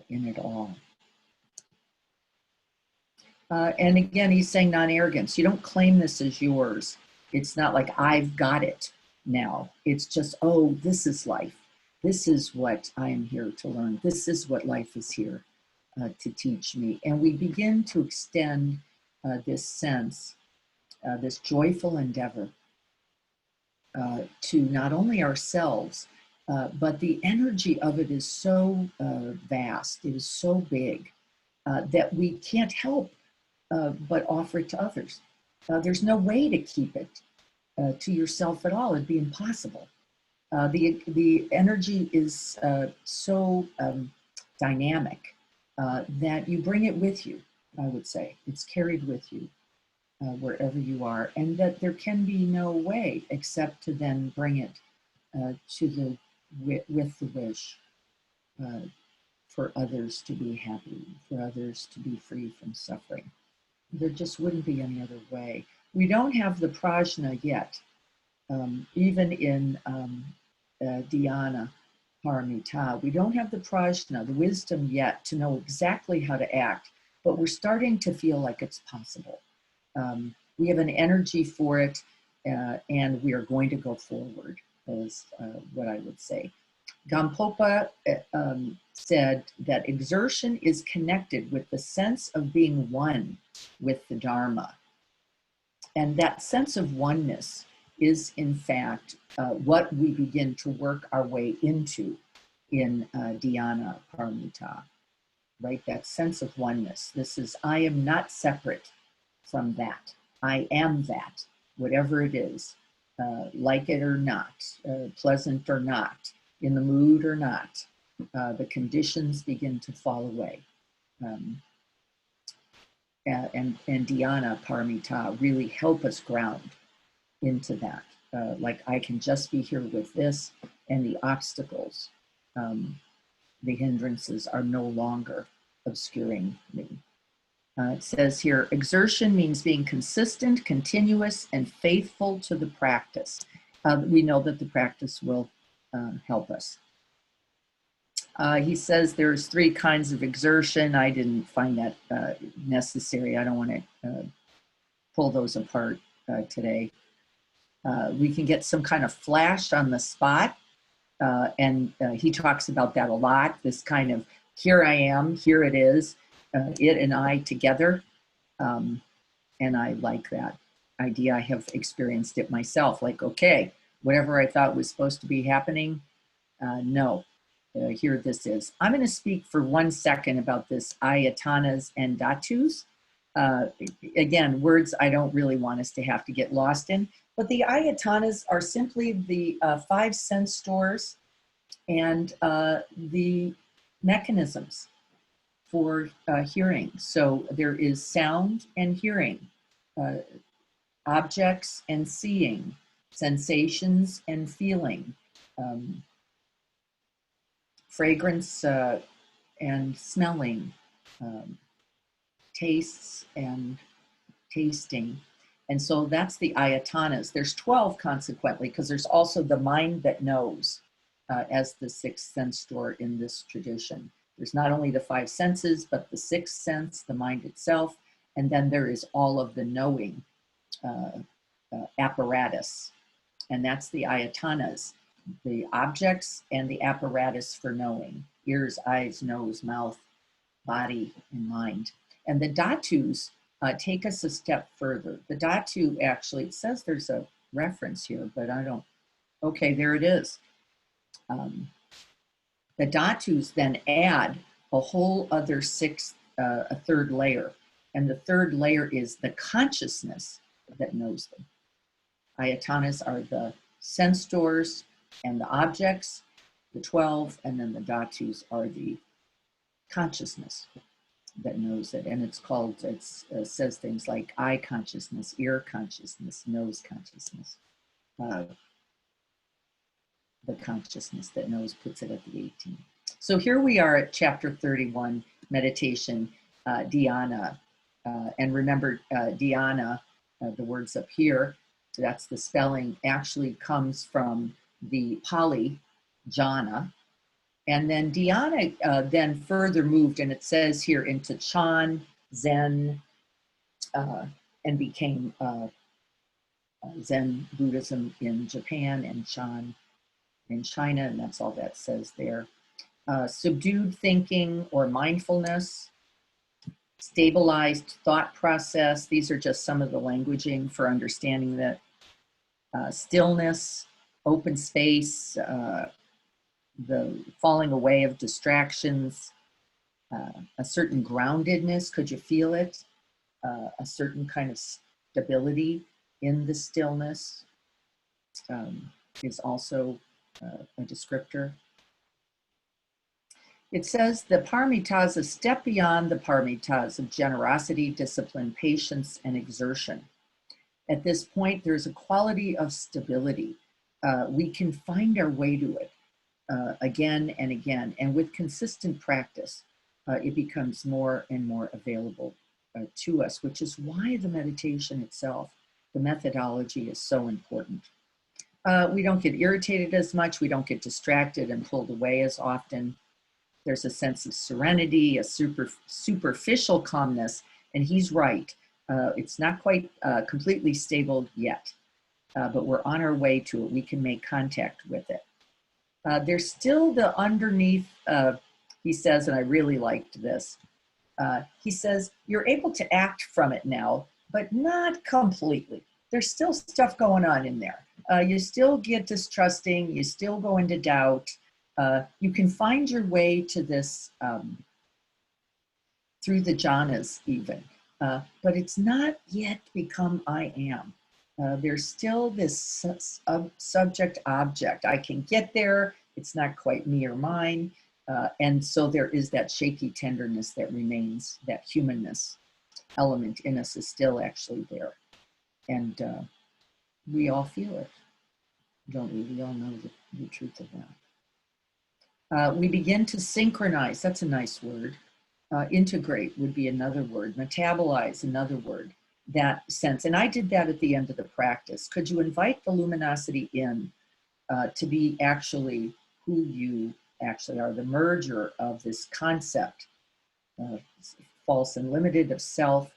it all. And again, he's saying non-arrogance. You don't claim this as yours. It's not like I've got it now. It's just, oh, this is life. This is what I am here to learn. This is what life is here to teach me. And we begin to extend this sense, this joyful endeavor to not only ourselves, but the energy of it is so vast, it is so big that we can't help but offer it to others. There's no way to keep it to yourself at all. It'd be impossible. The energy is so dynamic that you bring it with you, I would say. It's carried with you wherever you are, and that there can be no way except to then bring it to the with the wish for others to be happy, for others to be free from suffering. There just wouldn't be any other way. We don't have the prajna yet, even in Dhyana, Paramita. We don't have the prajna, the wisdom yet to know exactly how to act, but we're starting to feel like it's possible. We have an energy for it, and we are going to go forward, is what I would say. Gampopa said that exertion is connected with the sense of being one with the Dharma. And that sense of oneness is, in fact, what we begin to work our way into in Dhyana Paramita, right? That sense of oneness. This is, I am not separate from that. I am that, whatever it is, like it or not, pleasant or not, in the mood or not, the conditions begin to fall away. And Dhyana Paramita really help us ground into that. Like I can just be here with this, and the obstacles, the hindrances are no longer obscuring me. It says here, exertion means being consistent, continuous, and faithful to the practice. We know that the practice will help us. He says there's 3 kinds of exertion. I didn't find that necessary. I don't want to pull those apart today. We can get some kind of flash on the spot. And he talks about that a lot, this kind of, here I am, here it is, it and I together. And I like that idea. I have experienced it myself, like, okay, whatever I thought was supposed to be happening, no, here this is. I'm going to speak for 1 second about this ayatanas and dhatus. Again, words I don't really want us to have to get lost in, but the ayatanas are simply the 5 sense stores and the mechanisms for hearing. So there is sound and hearing, objects and seeing, sensations and feeling, fragrance and smelling, tastes and tasting. And so that's the ayatanas. There's 12 consequently, because there's also the mind that knows as the 6th sense store in this tradition. There's not only the 5 senses, but the 6th sense, the mind itself, and then there is all of the knowing apparatus, and that's the ayatanas, the objects and the apparatus for knowing, ears, eyes, nose, mouth, body, and mind. And the dhatus take us a step further. The dhatu actually, it says there's a reference here, but I don't, okay, there it is. The dhatus then add a whole other a 3rd layer. And the 3rd layer is the consciousness that knows them. Ayatanas are the sense stores and the objects, the 12, and then the dhatus are the consciousness that knows it. And it's called, it says things like eye consciousness, ear consciousness, nose consciousness. The consciousness that knows puts it at the 18. So here we are at chapter 31, meditation, Dhyana. And remember, Dhyana, the words up here, so that's the spelling, actually comes from the Pali jhana. And then Dhyana then further moved, and it says here, into Chan, Zen, and became Zen Buddhism in Japan and Chan in China, and that's all that says there. Subdued thinking or mindfulness, stabilized thought process. These are just some of the languaging for understanding that. Stillness, open space, the falling away of distractions, a certain groundedness, could you feel it? A certain kind of stability in the stillness is also a descriptor. It says the paramitas, a step beyond the paramitas of generosity, discipline, patience, and exertion. At this point, there's a quality of stability. We can find our way to it again and again, and with consistent practice, it becomes more and more available to us, which is why the meditation itself, the methodology, is so important. We don't get irritated as much. We don't get distracted and pulled away as often. There's a sense of serenity, a superficial calmness, and he's right. It's not quite completely stable yet, but we're on our way to it. We can make contact with it. There's still the underneath, he says, and I really liked this. He says, you're able to act from it now, but not completely. There's still stuff going on in there. You still get distrusting, you still go into doubt. You can find your way to this through the jhanas even, but it's not yet become I am. There's still this subject-object. I can get there, it's not quite me or mine, and so there is that shaky tenderness that remains, that humanness element in us is still actually there. And we all feel it, don't we? We all know the truth of that. We begin to synchronize, that's a nice word, integrate would be another word, metabolize another word, that sense. And I did that at the end of the practice. Could you invite the luminosity in to be actually who you actually are, the merger of this concept, false and limited, of self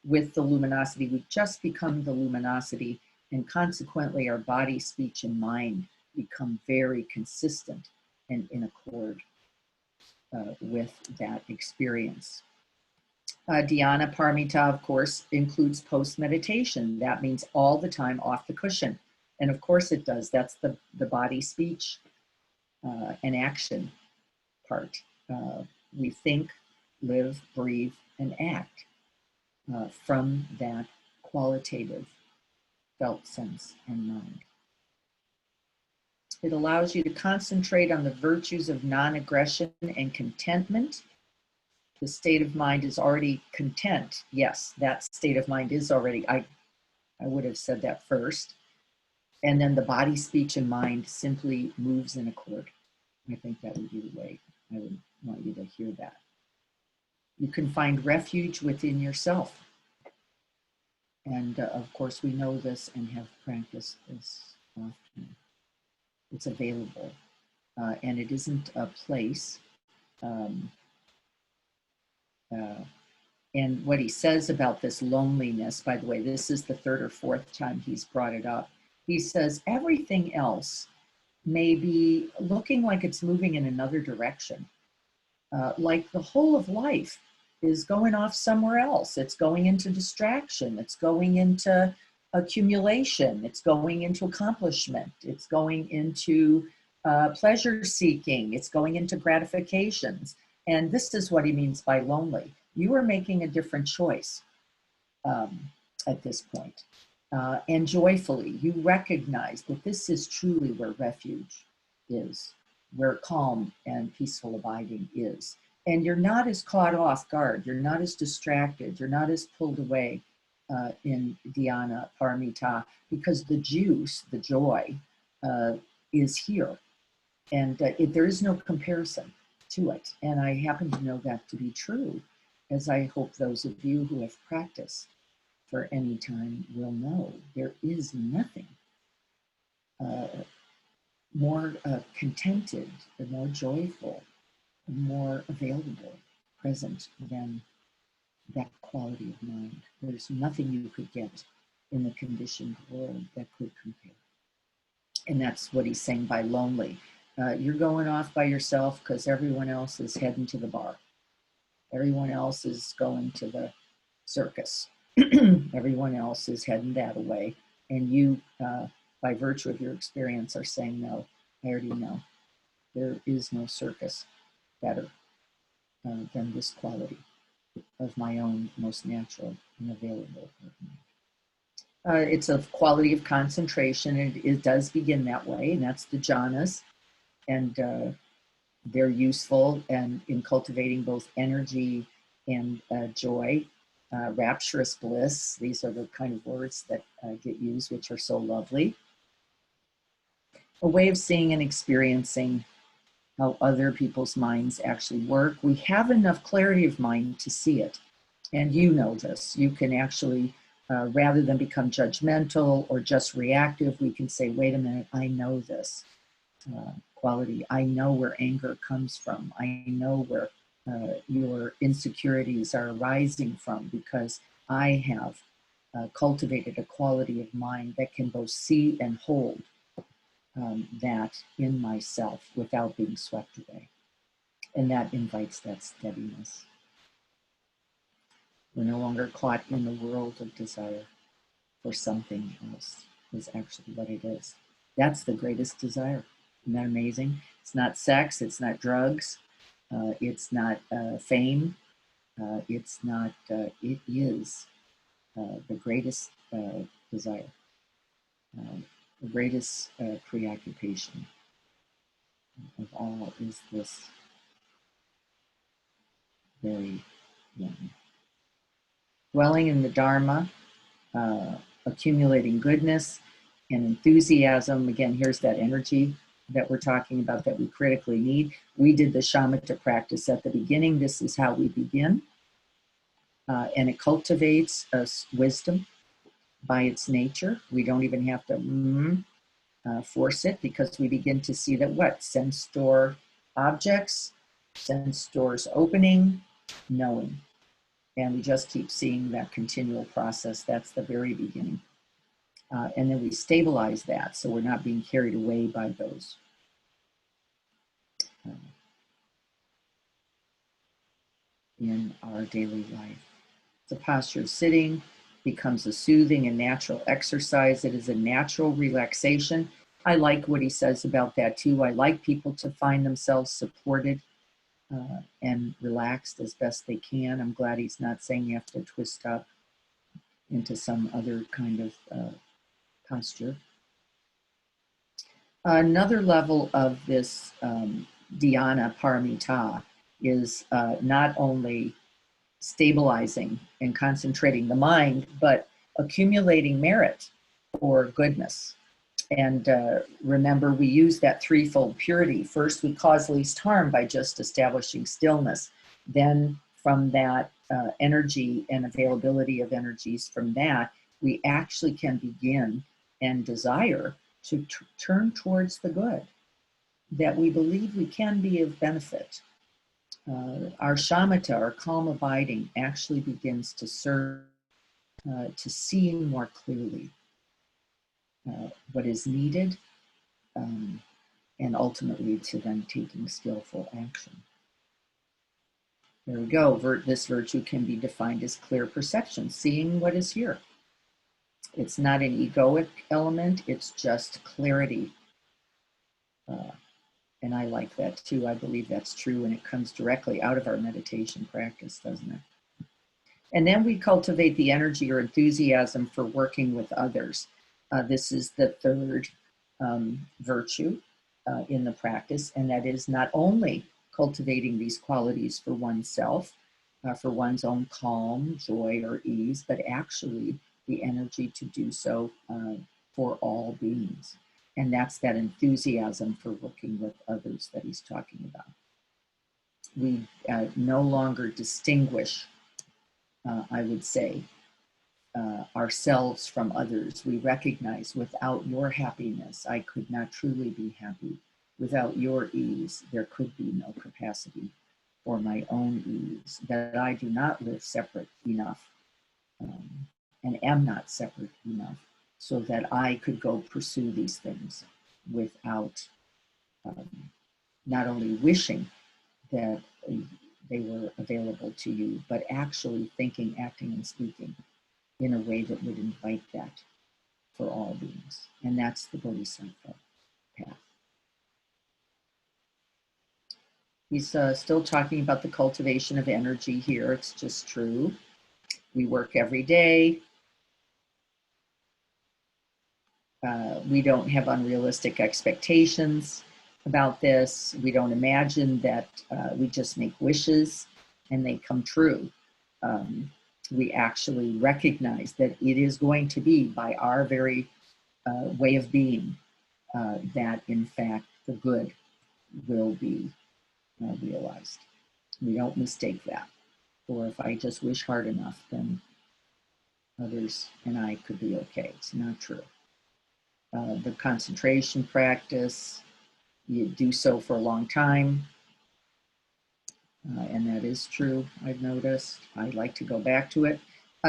with the luminosity? We just become the luminosity, and consequently our body, speech, and mind become very consistent and in accord with that experience. Dhyana, Paramita, of course, includes post-meditation. That means all the time off the cushion. And of course it does. That's the body, speech, and action part. We think, live, breathe, and act from that qualitative felt sense and mind. It allows you to concentrate on the virtues of non-aggression and contentment. The state of mind is already content. Yes, that state of mind is already, I would have said that first. And then the body, speech, and mind simply moves in accord. I think that would be the way I would want you to hear that. You can find refuge within yourself. And of course, we know this and have practiced this often. It's available. And it isn't a place. And what he says about this loneliness, by the way, this is the third or fourth time he's brought it up. He says everything else may be looking like it's moving in another direction. Like the whole of life is going off somewhere else. It's going into distraction. It's going into accumulation. It's going into accomplishment. It's going into pleasure seeking. It's going into gratifications. And this is what he means by lonely. You are making a different choice at this point. And joyfully, you recognize that this is truly where refuge is, where calm and peaceful abiding is. And you're not as caught off guard. You're not as distracted. You're not as pulled away in Dhyana, Paramita, because the juice, the joy, is here. And there is no comparison to it. And I happen to know that to be true, as I hope those of you who have practiced for any time will know. There is nothing more contented, more joyful, more available, present than that quality of mind. There's nothing you could get in the conditioned world that could compare. And that's what he's saying by lonely. You're going off by yourself because everyone else is heading to the bar. Everyone else is going to the circus. Everyone else is heading that away. And you, by virtue of your experience, are saying, no, I already know. There is no circus better than this quality of my own most natural and available. It's a quality of concentration, and it does begin that way, and that's the jhanas. And they're useful and in cultivating both energy and joy, rapturous bliss. These are the kind of words that get used, which are so lovely. A way of seeing and experiencing how other people's minds actually work. We have enough clarity of mind to see it. And you know this. You can actually, rather than become judgmental or just reactive, we can say, wait a minute, I know this quality. I know where anger comes from. I know where your insecurities are arising from, because I have cultivated a quality of mind that can both see and hold that in myself without being swept away. And that invites that steadiness. We're no longer caught in the world of desire for something else, is actually what it is. That's the greatest desire. Isn't that amazing? It's not sex, it's not drugs, it's not fame, it's not, it is the greatest desire, the greatest preoccupation of all is this very one. Dwelling in the Dharma, accumulating goodness and enthusiasm. Again, here's that energy that we're talking about that we critically need. We did the shamatha practice at the beginning. This is how we begin. And it cultivates us wisdom by its nature. We don't even have to force it, because we begin to see that what? Sense door objects, sense doors opening, knowing. And we just keep seeing that continual process. That's the very beginning. And then we stabilize that so we're not being carried away by those. In our daily life. The posture of sitting becomes a soothing and natural exercise. It is a natural relaxation. I like what he says about that too. I like people to find themselves supported and relaxed as best they can. I'm glad he's not saying you have to twist up into some other kind of posture. Another level of this Dhyana Paramita is not only stabilizing and concentrating the mind, but accumulating merit or goodness. And remember, we use that threefold purity. First, we cause least harm by just establishing stillness. Then from that energy and availability of energies from that, we actually can begin and desire to turn towards the good, that we believe we can be of benefit. Our shamatha, our calm abiding, actually begins to serve to seeing more clearly what is needed, and ultimately to then taking skillful action. There we go. This virtue can be defined as clear perception, seeing what is here. It's not an egoic element, it's just clarity. And I like that too. I believe that's true, and it comes directly out of our meditation practice, doesn't it? And then we cultivate the energy or enthusiasm for working with others. This is the third virtue in the practice, and that is not only cultivating these qualities for oneself, for one's own calm, joy, or ease, but actually the energy to do so for all beings. And that's that enthusiasm for working with others that he's talking about. We no longer distinguish, I would say, ourselves from others. We recognize, without your happiness, I could not truly be happy. Without your ease, there could be no capacity for my own ease, that I do not live separate enough and am not separate enough so that I could go pursue these things without not only wishing that they were available to you, but actually thinking, acting, and speaking in a way that would invite that for all beings. And that's the Bodhisattva path. He's still talking about the cultivation of energy here. It's just true. We work every day. We don't have unrealistic expectations about this. We don't imagine that we just make wishes and they come true. We actually recognize that it is going to be by our very way of being that in fact the good will be realized. We don't mistake that. Or if I just wish hard enough, then others and I could be okay. It's not true. The concentration practice, you do so for a long time. And that is true, I've noticed. I like to go back to it.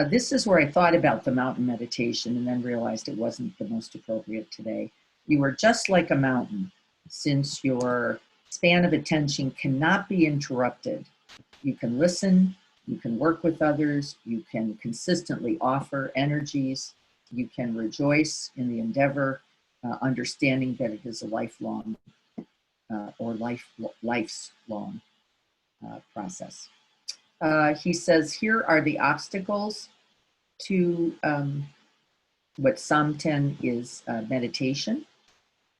This is where I thought about the mountain meditation and then realized it wasn't the most appropriate today. You are just like a mountain, since your span of attention cannot be interrupted. You can listen, you can work with others, you can consistently offer energies, you can rejoice in the endeavor, understanding that it is a lifelong or life's long process. He says, here are the obstacles to what Samten is meditation.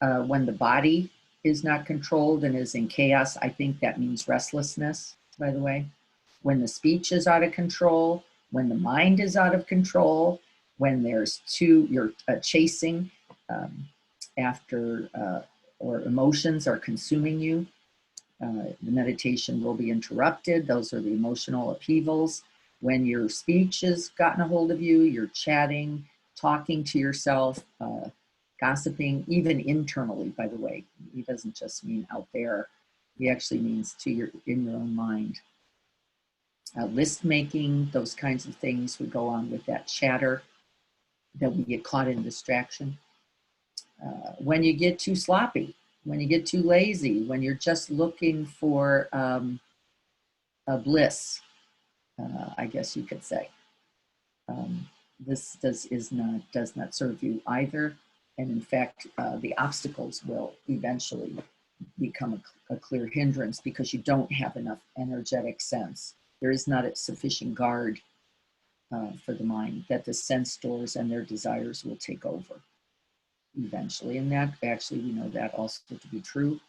When the body is not controlled and is in chaos, I think that means restlessness, by the way. When the speech is out of control, when the mind is out of control, when you're chasing after or emotions are consuming you. The meditation will be interrupted. Those are the emotional upheavals. When your speech has gotten a hold of you, you're chatting, talking to yourself, gossiping, even internally, by the way. He doesn't just mean out there. He actually means in your own mind. List making, those kinds of things would go on with that chatter that we get caught in distraction. When you get too sloppy, when you get too lazy, when you're just looking for a bliss, I guess you could say. This does not serve you either. And in fact, the obstacles will eventually become a clear hindrance because you don't have enough energetic sense. There is not a sufficient guard for the mind, that the sense stores and their desires will take over eventually. And that actually, we know that also to be true.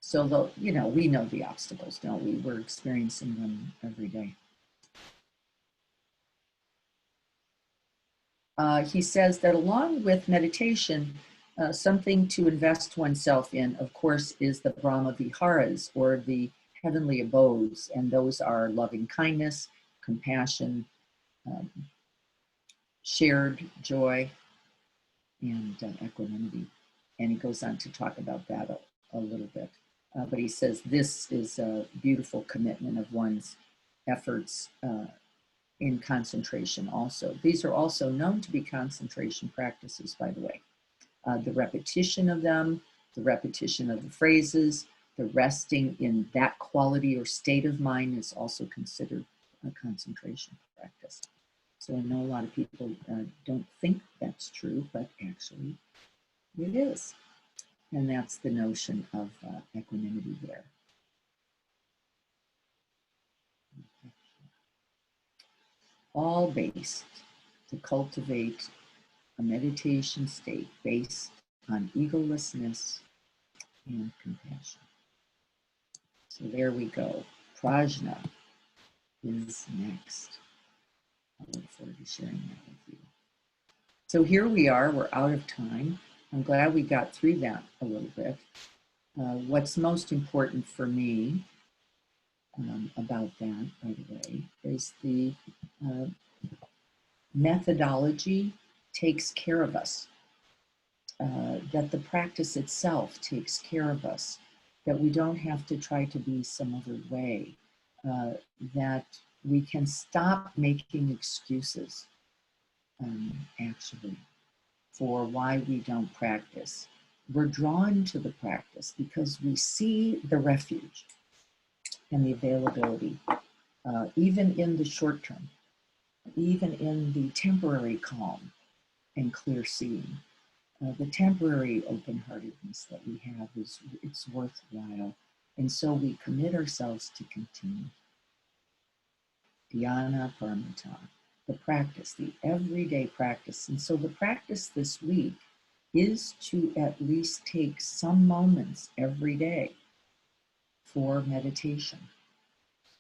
So, we know the obstacles, don't we? We're experiencing them every day. He says that along with meditation, something to invest oneself in, of course, is the Brahma Viharas, or the heavenly abodes. And those are loving kindness, compassion, shared joy, and equanimity. And he goes on to talk about that a little bit. But he says this is a beautiful commitment of one's efforts in concentration also. These are also known to be concentration practices, by the way. The repetition of them, the repetition of the phrases, the resting in that quality or state of mind is also considered a concentration practice. So I know a lot of people don't think that's true, but actually it is. And that's the notion of equanimity there. All based to cultivate a meditation state based on egolessness and compassion. So there we go. Prajna is next. I look forward to sharing that with you. So here we are, we're out of time. I'm glad we got through that a little bit. What's most important for me about that, by the way, is the methodology takes care of us, that the practice itself takes care of us, that we don't have to try to be some other way, that we can stop making excuses, actually, for why we don't practice. We're drawn to the practice because we see the refuge and the availability, even in the short term, even in the temporary calm and clear seeing. The temporary open-heartedness that we have it's worthwhile. And so we commit ourselves to continue. Dhyana, Paramita, the practice, the everyday practice. And so the practice this week is to at least take some moments every day for meditation.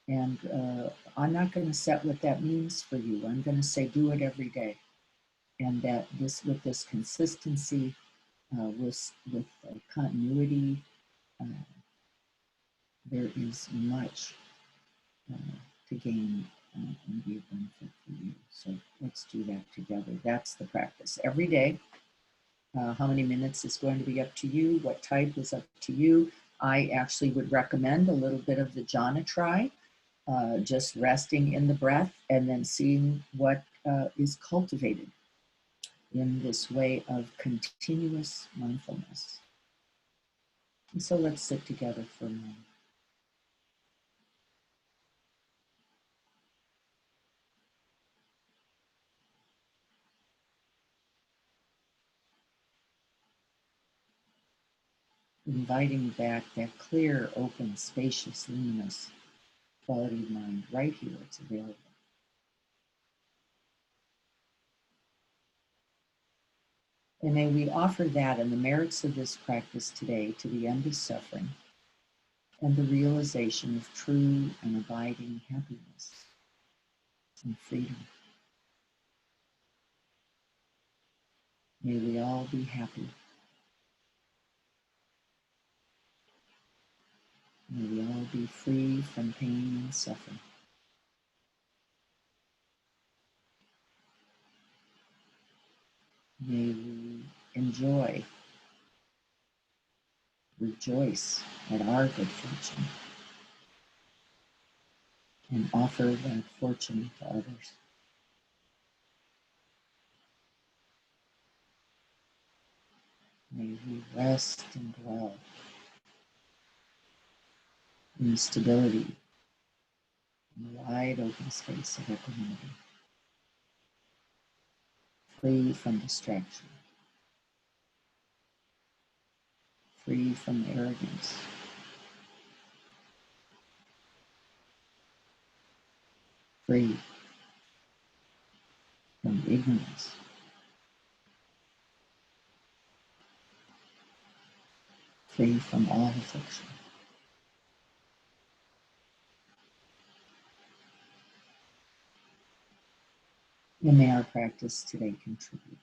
And I'm not going to set what that means for you. I'm going to say do it every day. And that with this consistency, with continuity, there is much to gain and be a benefit for you. So let's do that together. That's the practice. Every day. How many minutes is going to be up to you? What type is up to you? I actually would recommend a little bit of the Dhyana try, just resting in the breath and then seeing what is cultivated in this way of continuous mindfulness. And so let's sit together for a moment. Inviting back that clear, open, spacious, luminous quality of mind right here. It's available. And may we offer that and the merits of this practice today to the end of suffering and the realization of true and abiding happiness and freedom. May we all be happy May we all be free from pain and suffering. May we enjoy, rejoice at our good fortune, and offer that fortune to others. May we rest and dwell in stability in the wide open space of equanimity, free from distraction, free from arrogance, free from ignorance, free from all affliction. And may our practice today contribute.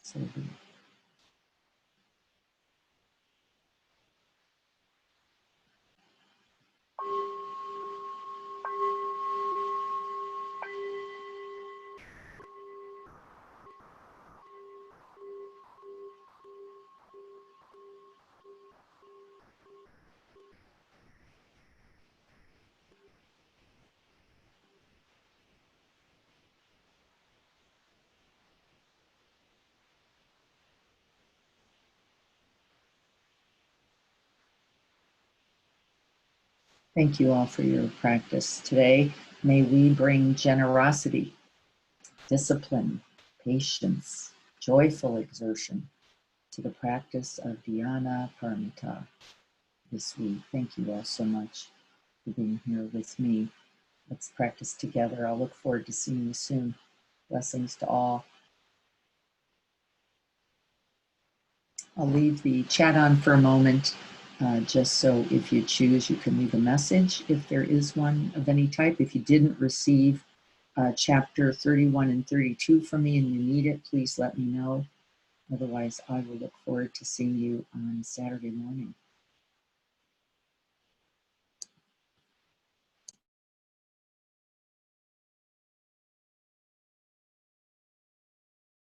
So be it. Thank you all for your practice today. May we bring generosity, discipline, patience, joyful exertion to the practice of Dhyana Paramita this week. Thank you all so much for being here with me. Let's practice together. I'll look forward to seeing you soon. Blessings to all. I'll leave the chat on for a moment, just so if you choose, you can leave a message if there is one of any type. If you didn't receive chapter 31 and 32 from me and you need it, please let me know. Otherwise, I will look forward to seeing you on Saturday morning.